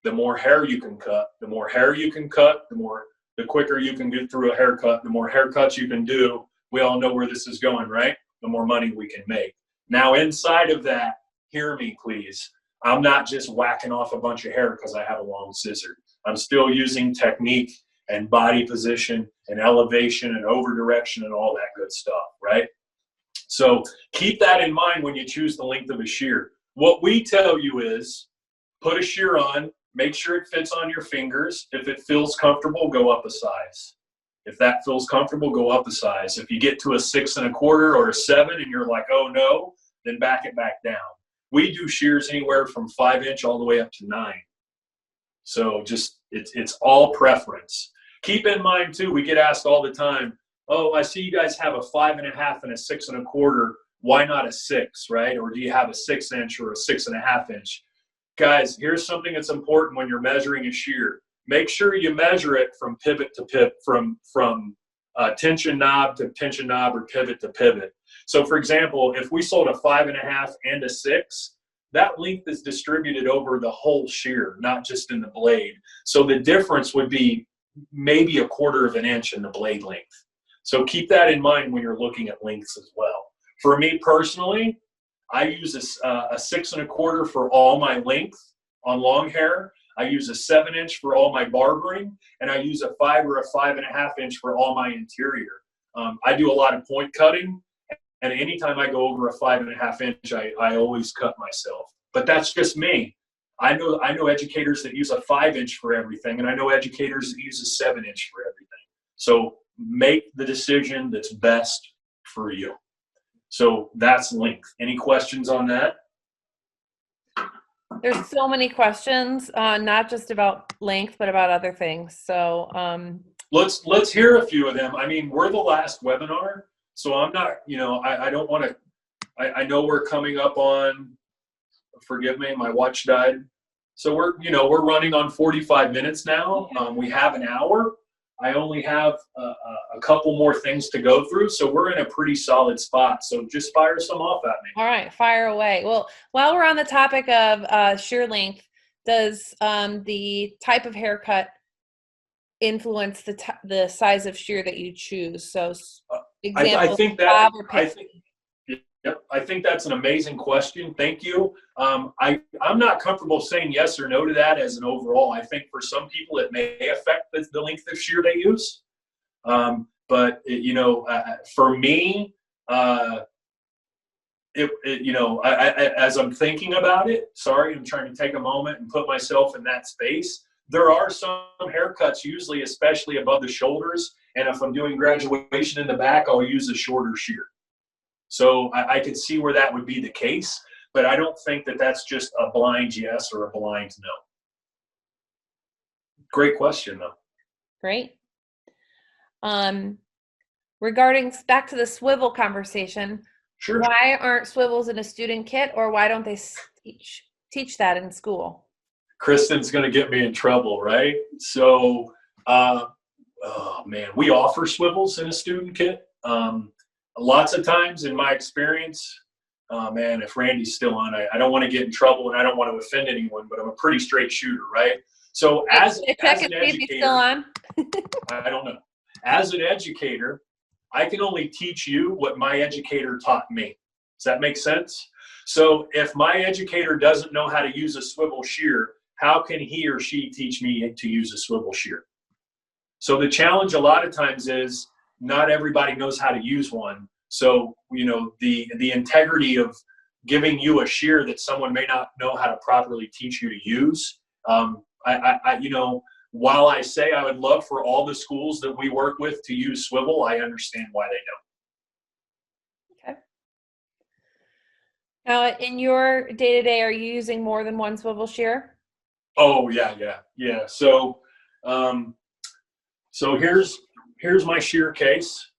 the more hair you can cut. The more hair you can cut, the quicker you can get through a haircut, the more haircuts you can do. We all know where this is going, right? The more money we can make. Now, inside of that, hear me, please. I'm not just whacking off a bunch of hair because I have a long scissor. I'm still using technique and body position and elevation and over direction and all that good stuff, right? So keep that in mind when you choose the length of a shear. What we tell you is put a shear on, make sure it fits on your fingers. If it feels comfortable, go up a size. If that feels comfortable, go up a size. If you get to a 6 1/4 or a 7 and you're like, oh no, then back it back down. We do shears anywhere from 5-inch all the way up to 9. So just, it's all preference. Keep in mind too, we get asked all the time, oh, I see you guys have a 5.5 and a 6 1/4. Why not a 6, right? Or do you have a 6-inch or a 6.5-inch? Guys, here's something that's important when you're measuring a shear. Make sure you measure it from pivot to pivot, from tension knob to tension knob, or pivot to pivot. So for example, if we sold a 5.5 and a 6, that length is distributed over the whole shear, not just in the blade. So the difference would be maybe 1/4 inch in the blade length. So keep that in mind when you're looking at lengths as well. For me personally, I use a 6 1/4 for all my length on long hair. I use a 7-inch for all my barbering, and I use a 5 or a 5.5-inch for all my interior. I do a lot of point cutting, and anytime I go over a 5.5-inch, I always cut myself. but that's just me. I know educators that use a 5-inch for everything, and I know educators that use a 7-inch for everything. So make the decision that's best for you. So that's length. Any questions on that? There's so many questions, not just about length, but about other things. So let's hear a few of them. I mean, we're the last webinar, so I'm not, I don't want to. I know we're coming up on. Forgive me, my watch died. So we're running on 45 minutes now. We have an hour. I only have a couple more things to go through, so we're in a pretty solid spot. So just fire some off at me. All right, fire away. Well, while we're on the topic of shear length, does the type of haircut influence the size of shear that you choose? So, example, I think that's an amazing question. Thank you. I'm not comfortable saying yes or no to that as an overall. I think for some people it may affect the length of shear they use. But for me, as I'm thinking about it, sorry, I'm trying to take a moment and put myself in that space. There are some haircuts, usually, especially above the shoulders. And if I'm doing graduation in the back, I'll use a shorter shear. So I could see where that would be the case, but I don't think that that's just a blind yes or a blind no. Great question, though. Great. Regarding back to the swivel conversation, sure. Why aren't swivels in a student kit, or why don't they teach that in school? Kristen's going to get me in trouble, right? So, oh man, we offer swivels in a student kit. Lots of times in my experience, man, if Randy's still on, I don't want to get in trouble and I don't want to offend anyone, but I'm a pretty straight shooter, right? So as an educator, still on? I don't know. As an educator, I can only teach you what my educator taught me. Does that make sense? So if my educator doesn't know how to use a swivel shear, how can he or she teach me to use a swivel shear? So the challenge a lot of times is not everybody knows how to use one. So, the integrity of giving you a shear that someone may not know how to properly teach you to use. While I say I would love for all the schools that we work with to use swivel, I understand why they don't. Okay. Now, in your day-to-day, are you using more than one swivel shear? Oh, yeah. So, here's my shear case.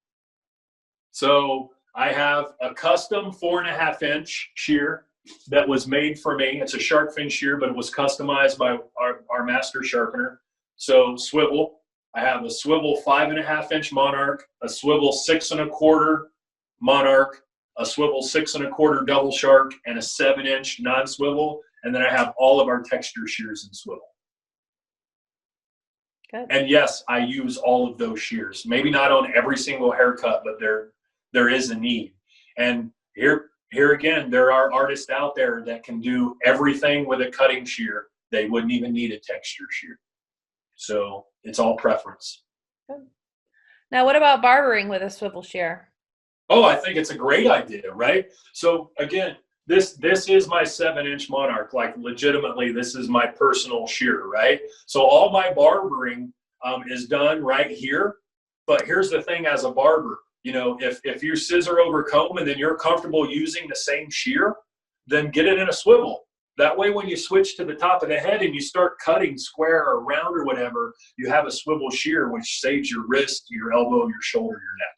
So I have a custom 4.5-inch shear that was made for me. It's a Shark Fin shear, but it was customized by our master sharpener. So swivel, I have a swivel 5.5-inch Monarch, a swivel 6.25 Monarch, a swivel 6.25 double Shark, and a 7-inch non-swivel. And then I have all of our texture shears in swivel. Good. And yes, I use all of those shears. Maybe not on every single haircut, but there is a need. And here again, there are artists out there that can do everything with a cutting shear. They wouldn't even need a texture shear. So it's all preference. Good. Now, what about barbering with a swivel shear? Oh, I think it's a great idea, right? So again, this is my 7-inch Monarch. Like legitimately, this is my personal shear, right? So all my barbering is done right here. But here's the thing: as a barber, if you scissor over comb and then you're comfortable using the same shear, then get it in a swivel. That way, when you switch to the top of the head and you start cutting square or round or whatever, you have a swivel shear, which saves your wrist, your elbow, your shoulder, your neck.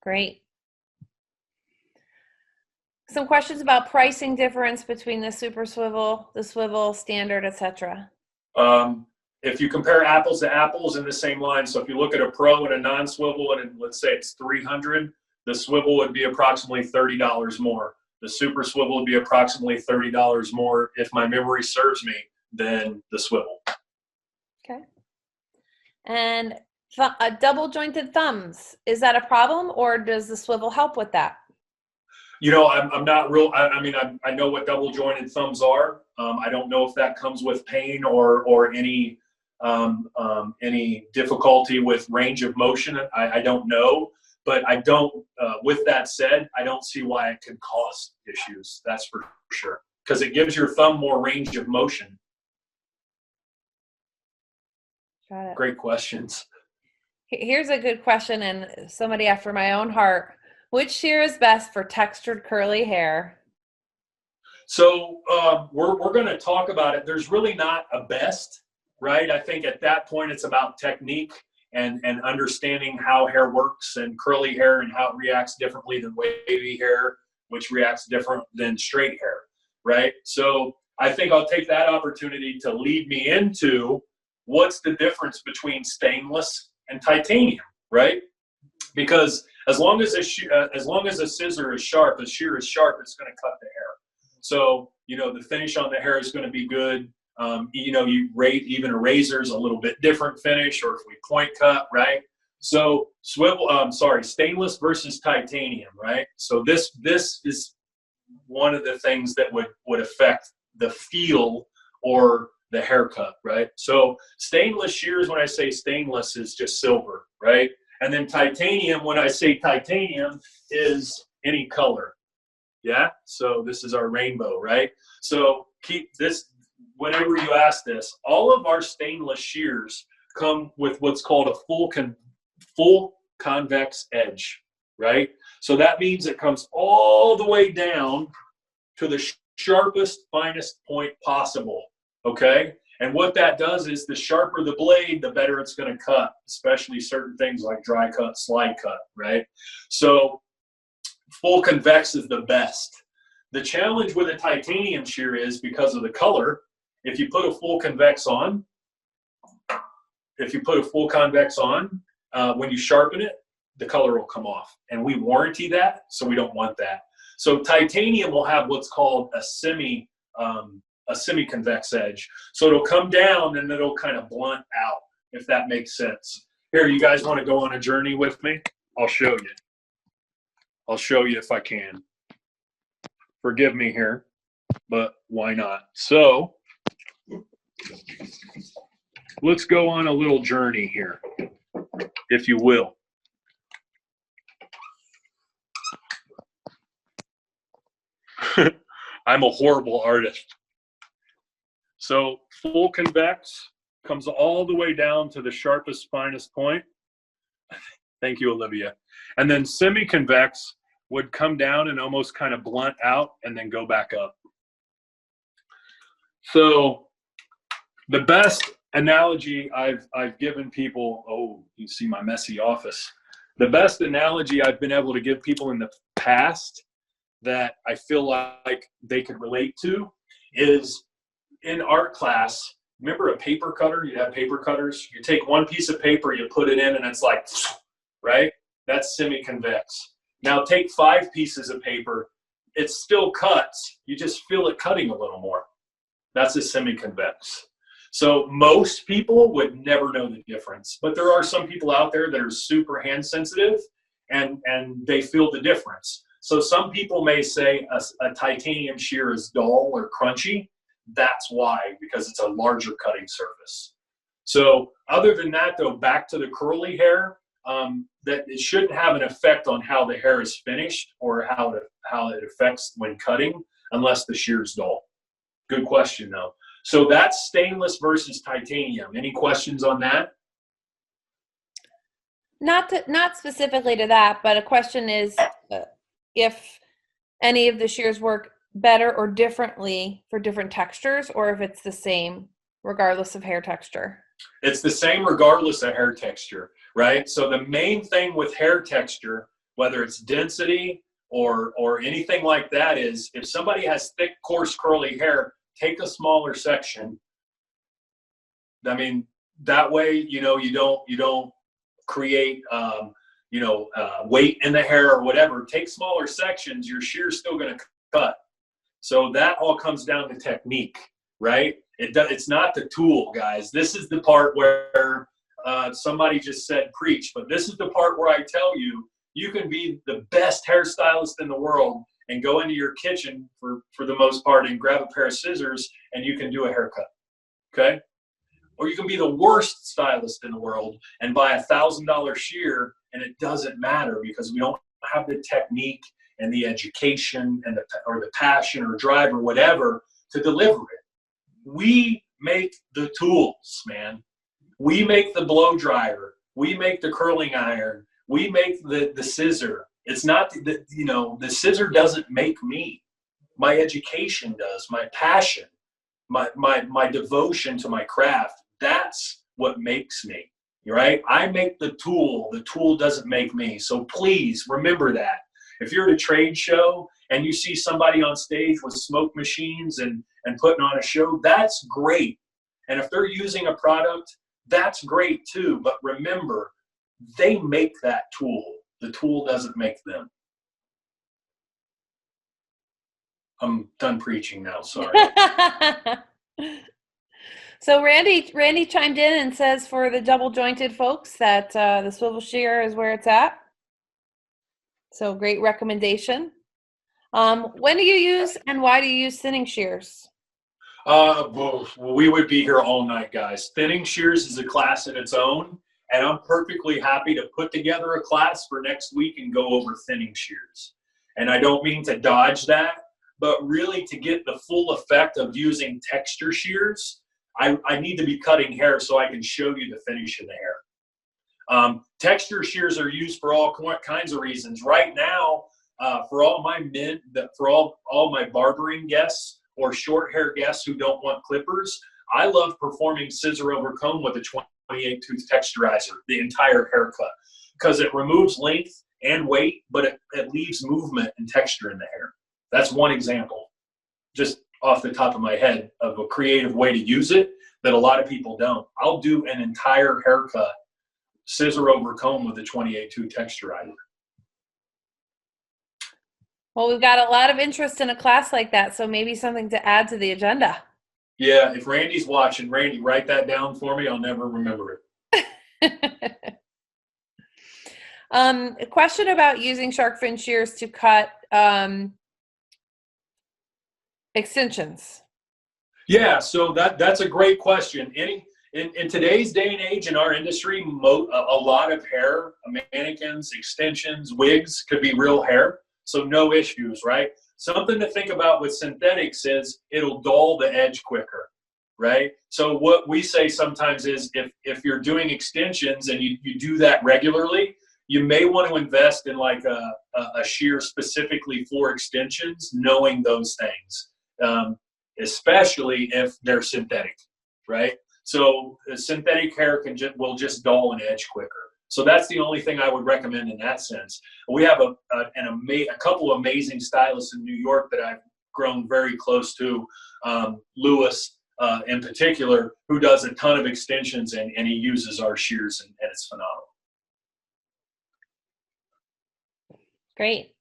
Great. Some questions about pricing difference between the super swivel, the swivel, standard, etc. If you compare apples to apples in the same line, so if you look at a pro and a non-swivel, and let's say it's $300, the swivel would be approximately $30 more. The super swivel would be approximately $30 more, if my memory serves me, than the swivel. Okay. And double jointed thumbs, is that a problem, or does the swivel help with that? I'm not real. I know what double jointed thumbs are. I don't know if that comes with pain or any difficulty with range of motion. I don't know. But I don't, with that said, I don't see why it could cause issues. That's for sure. Because it gives your thumb more range of motion. Got it. Great questions. Here's a good question, and somebody after my own heart. Which shear is best for textured curly hair? So we're going to talk about it. There's really not a best, right? I think at that point it's about technique and understanding how hair works and curly hair and how it reacts differently than wavy hair, which reacts different than straight hair, right? So I think I'll take that opportunity to lead me into what's the difference between stainless and titanium, right? Because as long as a scissor is sharp, a shear is sharp, it's going to cut the hair. So, you know, the finish on the hair is going to be good. You know, you rate even a razor's a little bit different finish, or if we point cut, right? So stainless versus titanium, right? So this is one of the things that would affect the feel or the haircut, right? So stainless shears, when I say stainless, is just silver, right? And then titanium, when I say titanium, is any color. Yeah, so this is our rainbow, right? So keep this, whenever you ask this, all of our stainless shears come with what's called a full convex edge, right? So that means it comes all the way down to the sharpest, finest point possible, okay? And what that does is the sharper the blade, the better it's going to cut, especially certain things like dry cut, slide cut, right? So full convex is the best. The challenge with a titanium shear is because of the color, if you put a full convex on, when you sharpen it, the color will come off. And we warranty that, so we don't want that. So titanium will have what's called a semi-convex edge. So it'll come down and it'll kind of blunt out, if that makes sense. Here, you guys want to go on a journey with me? I'll show you. I'll show you if I can. Forgive me here, but why not? So let's go on a little journey here, if you will. I'm a horrible artist. So full convex comes all the way down to the sharpest, finest point. Thank you, Olivia. And then semi-convex would come down and almost kind of blunt out and then go back up. So the best analogy I've given people, oh, you see my messy office. The best analogy I've been able to give people in the past that I feel like they could relate to is in art class. Remember a paper cutter? You have paper cutters. You take one piece of paper, you put it in, and it's like, right? That's semi-convex. Now take 5 pieces of paper. It still cuts. You just feel it cutting a little more. That's a semi-convex. So most people would never know the difference. But there are some people out there that are super hand sensitive, and they feel the difference. So some people may say a titanium shear is dull or crunchy. That's why, because it's a larger cutting surface. So other than that, though, back to the curly hair, that it shouldn't have an effect on how the hair is finished or how it affects when cutting, unless the shear is dull. Good question, though. So that's stainless versus titanium. Any questions on that? Not specifically to that, but a question is if any of the shears work better or differently for different textures, or if it's the same regardless of hair texture. It's the same regardless of hair texture, right? So the main thing with hair texture, whether it's density or anything like that, is if somebody has thick, coarse, curly hair, take a smaller section. I mean, that way, you know, you don't create, weight in the hair or whatever. Take smaller sections, your shear's still going to cut. So that all comes down to technique, right? It's not the tool, guys. This is the part where somebody just said preach, but this is the part where I tell you, you can be the best hairstylist in the world and go into your kitchen for the most part and grab a pair of scissors and you can do a haircut, okay? or you can be the worst stylist in the world and buy $1,000 shear, and it doesn't matter because we don't have the technique and the education and the passion or drive or whatever to deliver it. We make the tools, man. We make the blow dryer. We make the curling iron. We make the scissor. It's not the, you know, the scissor doesn't make me. My education does. My passion, my devotion to my craft. That's what makes me, right? I make the tool. The tool doesn't make me. So please remember that. If you're at a trade show and you see somebody on stage with smoke machines and putting on a show, that's great. And if they're using a product, that's great too. But remember, they make that tool. The tool doesn't make them. I'm done preaching now, sorry. So Randy chimed in and says for the double jointed folks that the swivel shear is where it's at. So great recommendation. When do you use and why do you use thinning shears? Well, we would be here all night, guys. Thinning shears is a class in its own, and I'm perfectly happy to put together a class for next week and go over thinning shears. And I don't mean to dodge that, but really to get the full effect of using texture shears, I need to be cutting hair so I can show you the finish of the hair. Texture shears are used for all kinds of reasons. Right now, for all my men, for all my barbering guests or short hair guests who don't want clippers, I love performing scissor over comb with a 28 tooth texturizer, the entire haircut, because it removes length and weight, but it leaves movement and texture in the hair. That's one example, just off the top of my head, of a creative way to use it that a lot of people don't. I'll do an entire haircut scissor over comb with a 28 tooth texturizer. Well, we've got a lot of interest in a class like that, so maybe something to add to the agenda. Yeah, if Randy's watching, Randy, write that down for me. I'll never remember it. A question about using shark fin shears to cut extensions. Yeah, so that's a great question. In today's day and age in our industry, a lot of hair, mannequins, extensions, wigs could be real hair, so no issues, right? Something to think about with synthetics is it'll dull the edge quicker, right? So what we say sometimes is if you're doing extensions and you do that regularly, you may want to invest in like a shear specifically for extensions, knowing those things, especially if they're synthetic, right? So synthetic hair will just dull an edge quicker. So that's the only thing I would recommend in that sense. We have a couple of amazing stylists in New York that I've grown very close to, Lewis in particular, who does a ton of extensions and he uses our shears and it's phenomenal. Great.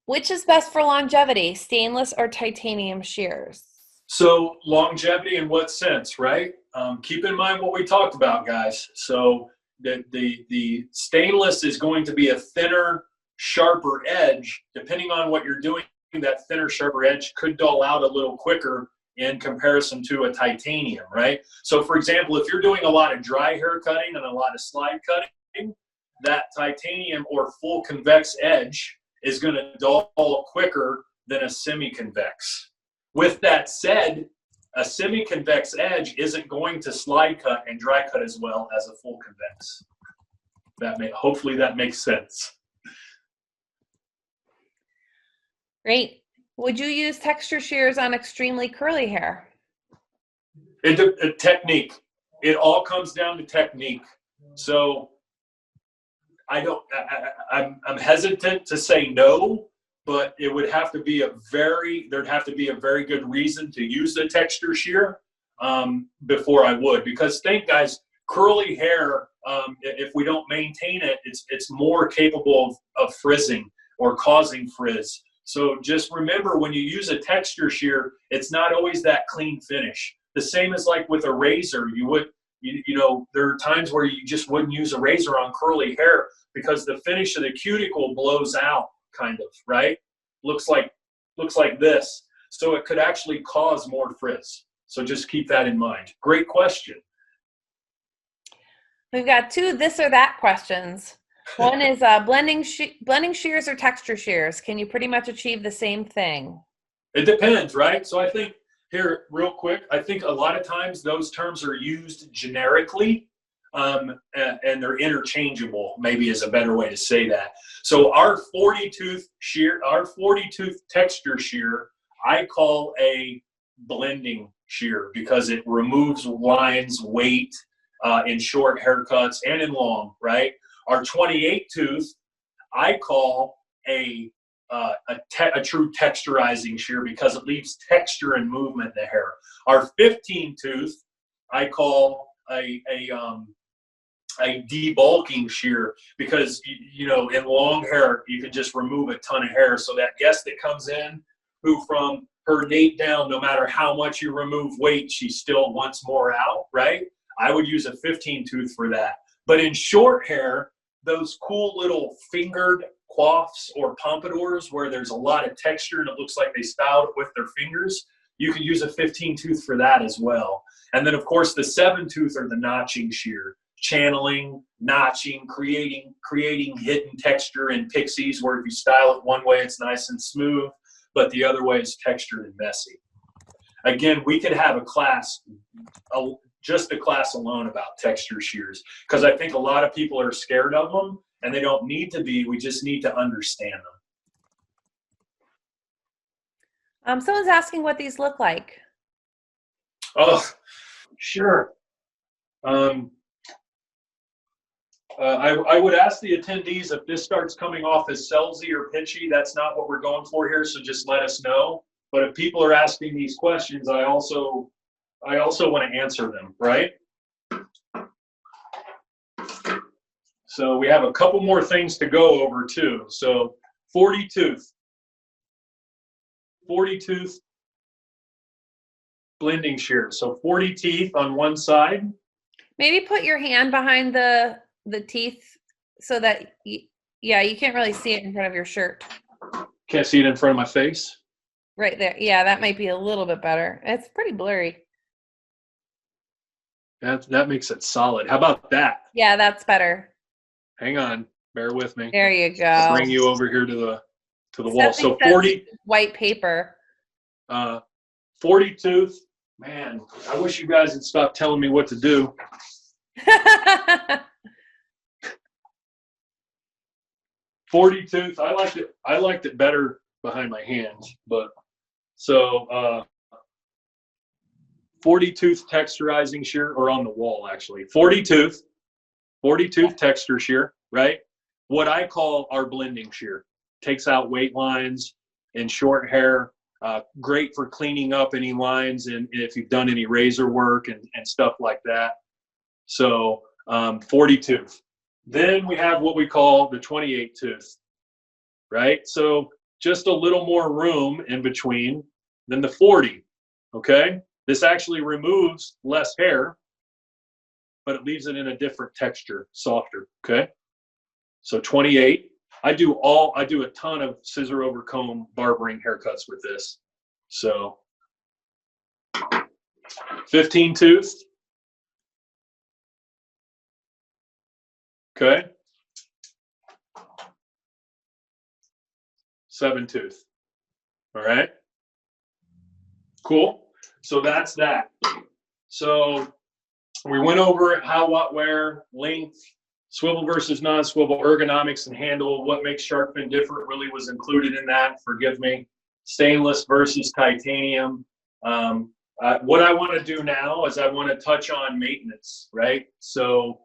Which is best for longevity, stainless or titanium shears? So longevity in what sense, right? Keep in mind what we talked about, guys. So the stainless is going to be a thinner, sharper edge. Depending on what you're doing, that thinner, sharper edge could dull out a little quicker in comparison to a titanium, right? So for example, if you're doing a lot of dry hair cutting and a lot of slide cutting, that titanium or full convex edge is going to dull quicker than a semi-convex. With that said, a semi-convex edge isn't going to slide cut and dry cut as well as a full convex. Hopefully that makes sense. Great. Would you use texture shears on extremely curly hair? Technique. It all comes down to technique. So I'm hesitant to say no, but it would have to be there'd have to be a very good reason to use the texture shear before I would. Because think, guys, curly hair, if we don't maintain it, it's more capable of frizzing or causing frizz. So just remember, when you use a texture shear, it's not always that clean finish. The same as like with a razor, you know, there are times where you just wouldn't use a razor on curly hair because the finish of the cuticle blows out, kind of, right? Looks like this. So it could actually cause more frizz. So just keep that in mind. Great question. We've got 2 this or that questions. One is blending shears or texture shears. Can you pretty much achieve the same thing? It depends, right? So I think here, real quick, I think a lot of times those terms are used generically, and they're interchangeable, maybe is a better way to say that. So our 40-tooth shear, our 40-tooth texture shear, I call a blending shear because it removes lines, weight in short haircuts and in long, right? Our 28-tooth, I call a true texturizing shear because it leaves texture and movement in the hair. Our 15-tooth, I call a debulking shear because, you know, in long hair, you can just remove a ton of hair. So that guest that comes in who from her nape down, no matter how much you remove weight, she still wants more out, right? I would use a 15-tooth for that. But in short hair, those cool little fingered coifs or pompadours where there's a lot of texture and it looks like they styled it with their fingers, you can use a 15-tooth for that as well. And then, of course, the 7-tooth are the notching shear, channeling, notching, creating hidden texture in pixies where if you style it one way, it's nice and smooth, but the other way is textured and messy. Again, we could have a class, just a class alone about texture shears, because I think a lot of people are scared of them, and they don't need to be. We just need to understand them. Someone's asking what these look like. Oh, sure. I would ask the attendees if this starts coming off as salesy or pitchy. That's not what we're going for here, so just let us know. But if people are asking these questions, I also want to answer them, right? So we have a couple more things to go over too. So 40-tooth blending shear. So 40 teeth on one side. Maybe put your hand behind the teeth so that, yeah, you can't really see it in front of your shirt. Can't see it in front of my face? Right there. Yeah, that might be a little bit better. It's pretty blurry. That makes it solid. How about that? Yeah, that's better. Hang on, bear with me. There you go. I'll bring you over here to the wall. So 40 white paper. 40-tooth. Man, I wish you guys had stopped telling me what to do. 40-tooth. I liked it better behind my hands, but so 40-tooth texturizing shear, or on the wall actually. 40-tooth texture shear, right? What I call our blending shear. Takes out weight lines in short hair. Great for cleaning up any lines and if you've done any razor work and stuff like that. So 40-tooth. Then we have what we call the 28-tooth, right? So just a little more room in between than the 40, okay? This actually removes less hair, but it leaves it in a different texture, softer, okay? So 28. I do a ton of scissor over comb barbering haircuts with this. So 15-tooth. Okay. 7-tooth. All right. Cool. So that's that. So we went over how, what, where, length, swivel versus non-swivel, ergonomics and handle. What makes Shark Fin different really was included in that. Forgive me. Stainless versus titanium. What I want to do now is I want to touch on maintenance, right? So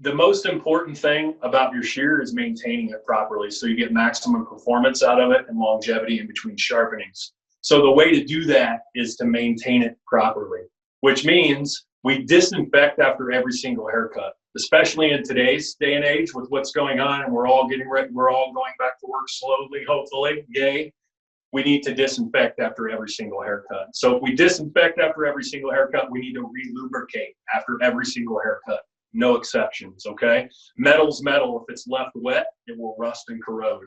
the most important thing about your shear is maintaining it properly so you get maximum performance out of it and longevity in between sharpenings. So the way to do that is to maintain it properly, which means we disinfect after every single haircut, especially in today's day and age with what's going on and we're all getting ready, we're all going back to work slowly, hopefully, yay. We need to disinfect after every single haircut. So if we disinfect after every single haircut, we need to re-lubricate after every single haircut. No exceptions, okay? Metal's metal. If it's left wet, it will rust and corrode,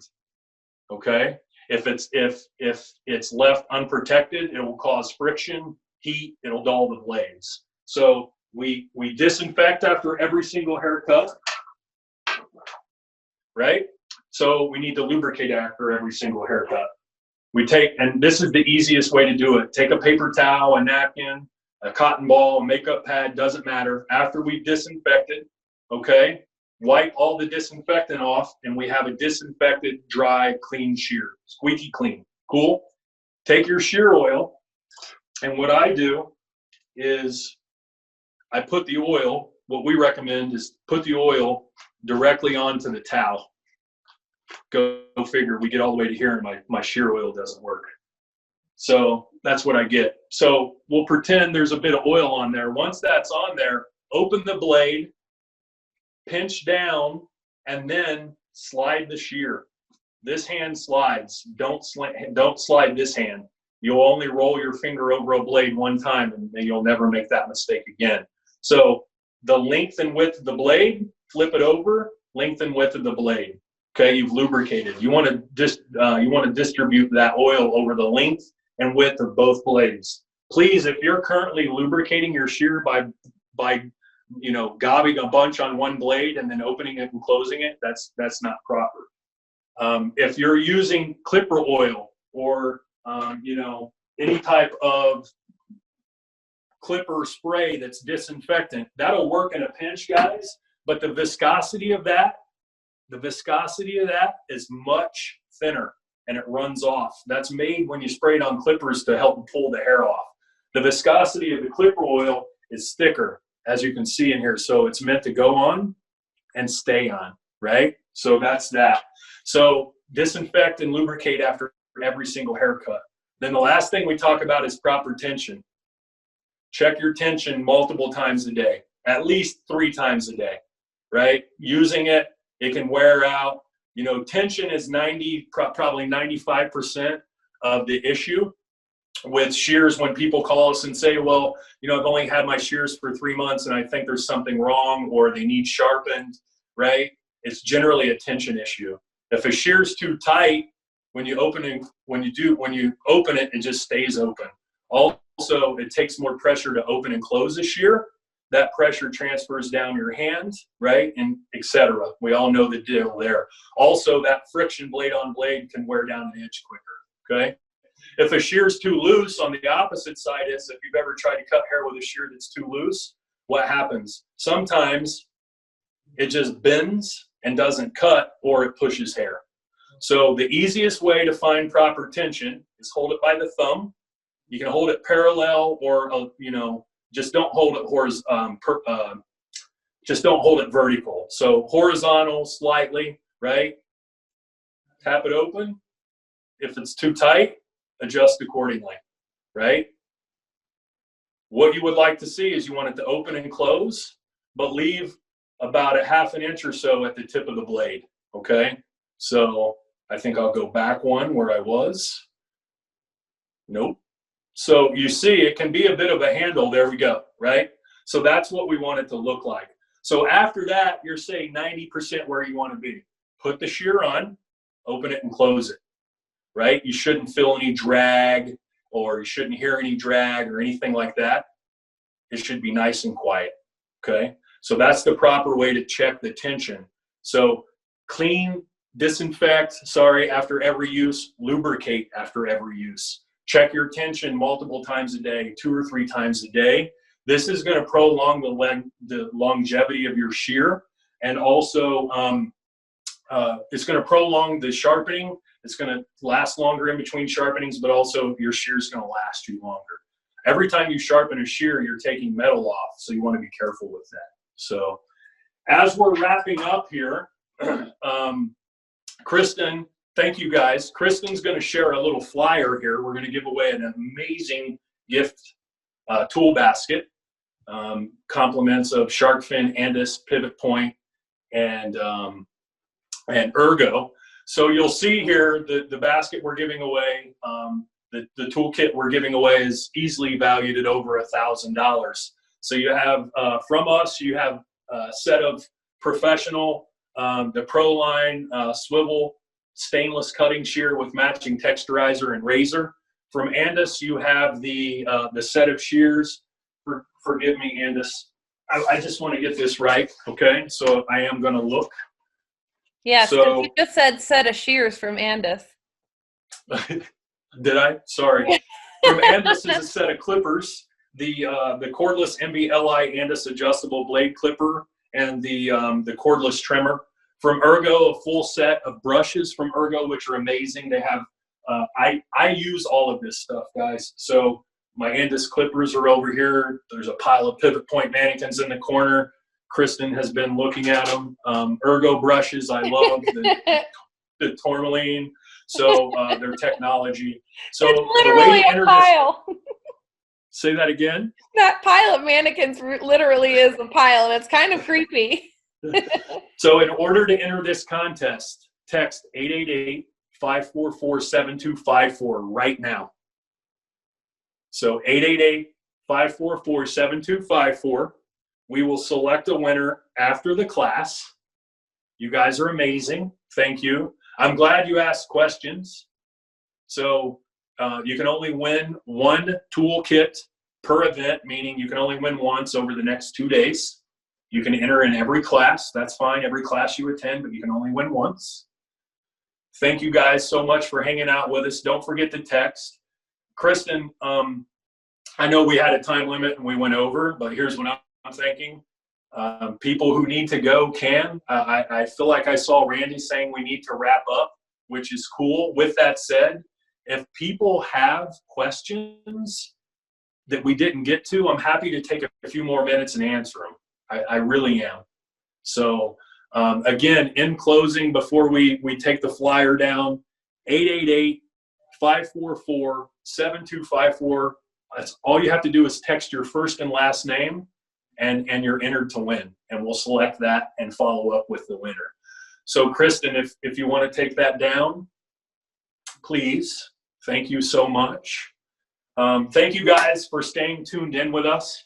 okay? If it's left unprotected, it will cause friction, heat, it'll dull the blades. So we disinfect after every single haircut, right? So we need to lubricate after every single haircut. And this is the easiest way to do it. Take a paper towel, a napkin, a cotton ball, a makeup pad, doesn't matter. After we've disinfected, okay, wipe all the disinfectant off, and we have a disinfected, dry, clean shear, squeaky clean. Cool? Take your shear oil, and what I do is I put the oil, what we recommend is put the oil directly onto the towel. Go figure, we get all the way to here and my shear oil doesn't work. So that's what I get. So we'll pretend there's a bit of oil on there. Once that's on there, open the blade, pinch down, and then slide the shear. This hand slides. Don't slide this hand. You'll only roll your finger over a blade one time, and then you'll never make that mistake again. So the length and width of the blade, flip it over, length and width of the blade. Okay, you've lubricated. You want to distribute that oil over the length and width of both blades. Please, if you're currently lubricating your shear by gobbing a bunch on one blade and then opening it and closing it, that's not proper. If you're using clipper oil or any type of clipper spray that's disinfectant, that'll work in a pinch, guys. But the viscosity of that is much thinner and it runs off. That's made when you spray it on clippers to help pull the hair off. The viscosity of the clipper oil is thicker, as you can see in here. So it's meant to go on and stay on, right? So that's that. So disinfect and lubricate after every single haircut. Then the last thing we talk about is proper tension. Check your tension multiple times a day, at least 3 times a day, right? Using it, it can wear out. Tension is probably 95% of the issue with shears. When people call us and say, well, I've only had my shears for 3 months and I think there's something wrong or they need sharpened, right? It's generally a tension issue. If a shear's too tight, when you open it, it just stays open. Also, it takes more pressure to open and close a shear. That pressure transfers down your hand, right, and etc. We all know the deal there. Also, that friction blade on blade can wear down an inch quicker, okay? If a shear's too loose, on the opposite side is, if you've ever tried to cut hair with a shear that's too loose, what happens? Sometimes it just bends and doesn't cut, or it pushes hair. So the easiest way to find proper tension is hold it by the thumb. You can hold it parallel, or just don't hold it just don't hold it vertical. So horizontal slightly, right? Tap it open. If it's too tight, adjust accordingly, right? What you would like to see is you want it to open and close, but leave about a ½ an inch or so at the tip of the blade, okay? So I think I'll go back one where I was. Nope. So you see, it can be a bit of a handle. There we go, right? So that's what we want it to look like. So after that, you're saying 90% where you want to be. Put the shear on, open it and close it, right? You shouldn't feel any drag, or you shouldn't hear any drag or anything like that. It should be nice and quiet, okay? So that's the proper way to check the tension. So clean, disinfect, after every use, lubricate after every use. Check your tension multiple times a day, 2 or 3 times a day. This is going to prolong the longevity of your shear, and also it's going to prolong the sharpening. It's going to last longer in between sharpenings, but also your shear is going to last you longer. Every time you sharpen a shear, you're taking metal off, so you want to be careful with that. So as we're wrapping up here, Kristen, thank you guys. Kristen's going to share a little flyer here. We're going to give away an amazing gift tool basket, compliments of Shark Fin, Andis, Pivot Point, and Ergo. So you'll see here the basket we're giving away, the toolkit we're giving away is easily valued at over $1,000. So you have, from us, you have a set of professional, the Pro Line swivel stainless cutting shear with matching texturizer and razor. From Andis, you have the set of shears. Forgive me, Andis. I just want to get this right, okay? So I am going to look. Yes, So, you just said set of shears from Andis. Did I? Sorry. From Andis is a set of clippers. The cordless MBLI Andis adjustable blade clipper and the cordless trimmer. From Ergo, a full set of brushes from Ergo, which are amazing. They have, I use all of this stuff, guys. So my Andis clippers are over here. There's a pile of pivot point mannequins in the corner. Kristen has been looking at them. Ergo brushes, I love the tourmaline. So their technology. So it's the way to enter a pile. Say that again. That pile of mannequins literally is a pile, and it's kind of creepy. So in order to enter this contest, text 888-544-7254 right now. So 888-544-7254. We will select a winner after the class. You guys are amazing. Thank you. I'm glad you asked questions. So you can only win one toolkit per event, meaning you can only win once over the next 2 days. You can enter in every class. That's fine, every class you attend, but you can only win once. Thank you guys so much for hanging out with us. Don't forget to text. Kristen, I know we had a time limit and we went over, but here's what I'm thinking. People who need to go can. I feel like I saw Randy saying we need to wrap up, which is cool. With that said, if people have questions that we didn't get to, I'm happy to take a few more minutes and answer them. I really am. So again, in closing, before we take the flyer down, 888-544-7254. That's all you have to do is text your first and last name, and you're entered to win. And we'll select that and follow up with the winner. So Kristen, if you want to take that down, please. Thank you so much. Thank you guys for staying tuned in with us.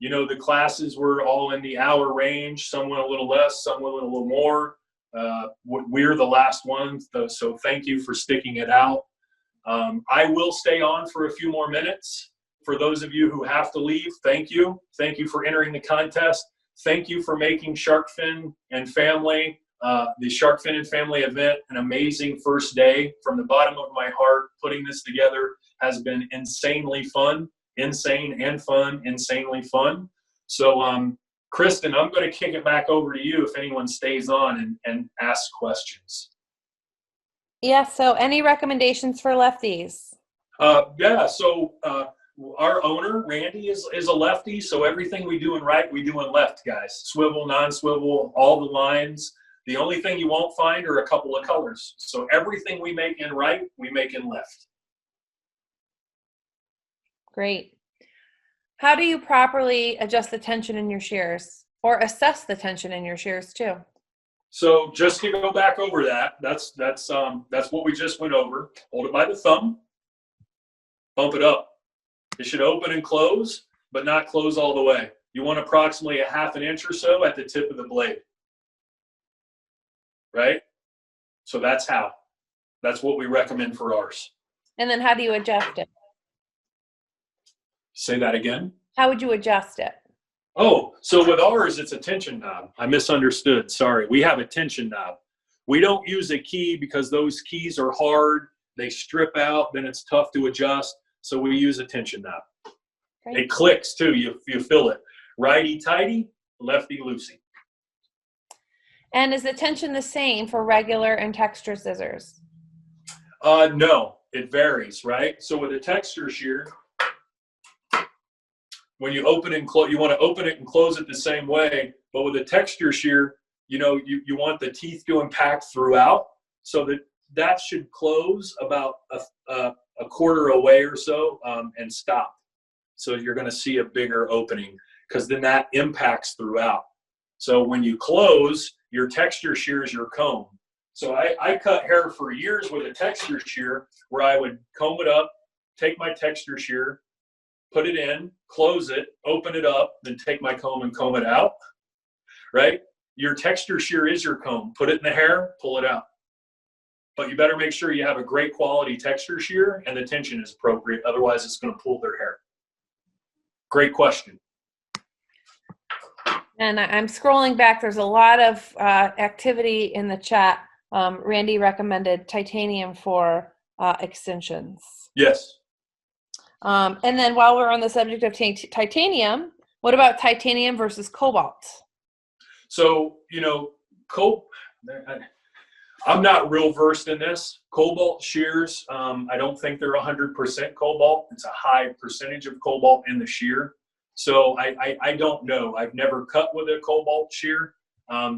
You know, the classes were all in the hour range. Some went a little less, some went a little more. We're the last ones, so thank you for sticking it out. I will stay on for a few more minutes. For those of you who have to leave, thank you. Thank you for entering the contest. Thank you for making Shark Fin and Family, the Shark Fin and Family event, an amazing first day. From the bottom of my heart, putting this together has been insanely fun. Insane and fun, insanely fun. So, Kristen, I'm going to kick it back over to you if anyone stays on and asks questions. Yeah, so any recommendations for lefties? Yeah, so our owner, Randy, is a lefty, so everything we do in right, we do in left, guys. Swivel, non-swivel, all the lines. The only thing you won't find are a couple of colors. So everything we make in right, we make in left. Great. How do you properly adjust the tension in your shears, or assess the tension in your shears too? So just to go back over that, that's what we just went over. Hold it by the thumb, bump it up. It should open and close, but not close all the way. You want approximately a ½ an inch or so at the tip of the blade, right? So that's what we recommend for ours. And then how do you adjust it? Say that again. How would you adjust it? Oh, so with ours, it's a tension knob. I misunderstood. Sorry. We have a tension knob. We don't use a key because those keys are hard. They strip out. Then it's tough to adjust. So we use a tension knob. Great. It clicks too. You feel it. Righty-tighty, lefty-loosey. And is the tension the same for regular and texture scissors? No, it varies, right? So with a texture shear, when you open and close, you want to open it and close it the same way. But with a texture shear, you know, you want the teeth going packed throughout, so that should close about a quarter away or so and stop. So you're going to see a bigger opening because then that impacts throughout. So when you close, your texture shear is your comb. So I cut hair for years with a texture shear where I would comb it up, take my texture shear, put it in, close it, open it up, then take my comb and comb it out, right? Your texture shear is your comb. Put it in the hair, pull it out. but you better make sure you have a great quality texture shear and the tension is appropriate. Otherwise, it's going to pull their hair. Great question. And I'm scrolling back. There's a lot of activity in the chat. Randy recommended titanium for extensions. Yes. And then while we're on the subject of titanium, what about titanium versus cobalt? So, you know, I'm not real versed in this. Cobalt shears, I don't think they're 100% cobalt. It's a high percentage of cobalt in the shear. So I don't know. I've never cut with a cobalt shear.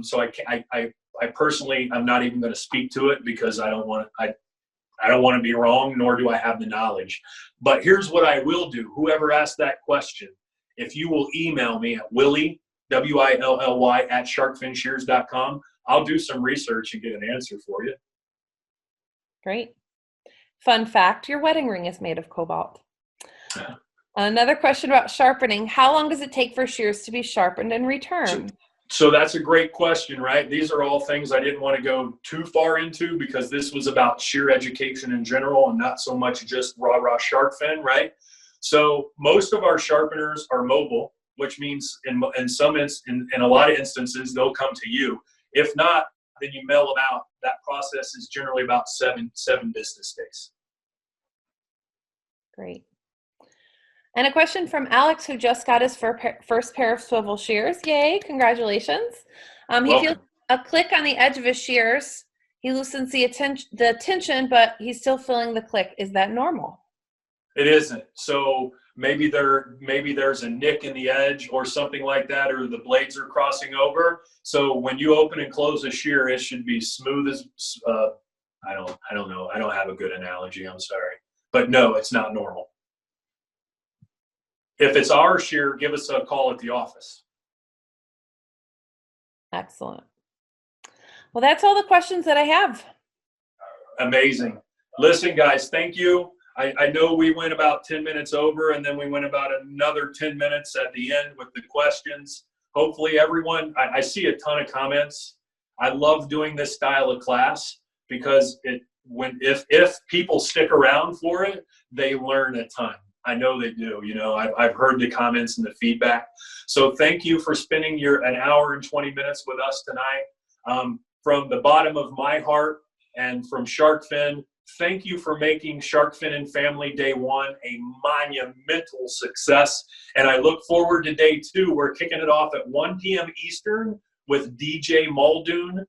So I personally, I'm not even going to speak to it because I don't want to be wrong, nor do I have the knowledge. But here's what I will do. Whoever asked that question, if you will email me at Willy, W-I-L-L-Y, at sharkfinshears.com, I'll do some research and get an answer for you. Great. Fun fact, your wedding ring is made of cobalt. Another question about sharpening. How long does it take for shears to be sharpened and returned? So that's a great question, right? These are all things I didn't want to go too far into because this was about shear education in general and not so much just raw shark fin, right? So most of our sharpeners are mobile, which means in a lot of instances, they'll come to you. If not, then you mail them out. That process is generally about seven business days. Great. And a question from Alex, who just got his first pair of swivel shears. Yay, congratulations. He feels a click on the edge of his shears. He loosens the tension, but he's still feeling the click. Is that normal? It isn't. So maybe there's a nick in the edge or something like that, or the blades are crossing over. So when you open and close a shear, it should be smooth as, I don't know. I don't have a good analogy. I'm sorry. But no, it's not normal. If it's our shear, give us a call at the office. Excellent. Well, that's all the questions that I have. Amazing. Listen, guys, thank you. I know we went about 10 minutes over, and then we went about another 10 minutes at the end with the questions. Hopefully everyone, I see a ton of comments. I love doing this style of class because if people stick around for it, they learn a ton. I know they do. You know, I've heard the comments and the feedback. So thank you for spending an hour and 20 minutes with us tonight. From the bottom of my heart and from Shark Fin, thank you for making Shark Fin and Family Day 1 a monumental success. And I look forward to Day 2. We're kicking it off at 1 p.m. Eastern with DJ Muldoon,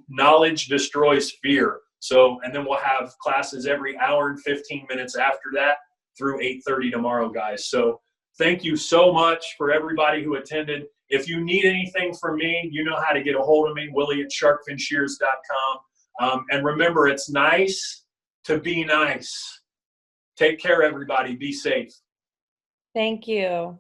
Knowledge Destroys Fear. So, and then we'll have classes every hour and 15 minutes after that through 8:30 tomorrow, guys. So thank you so much for everybody who attended. If you need anything from me, you know how to get a hold of me, Willy at sharkfinshears.com. And remember, it's nice to be nice. Take care, everybody. Be safe. Thank you.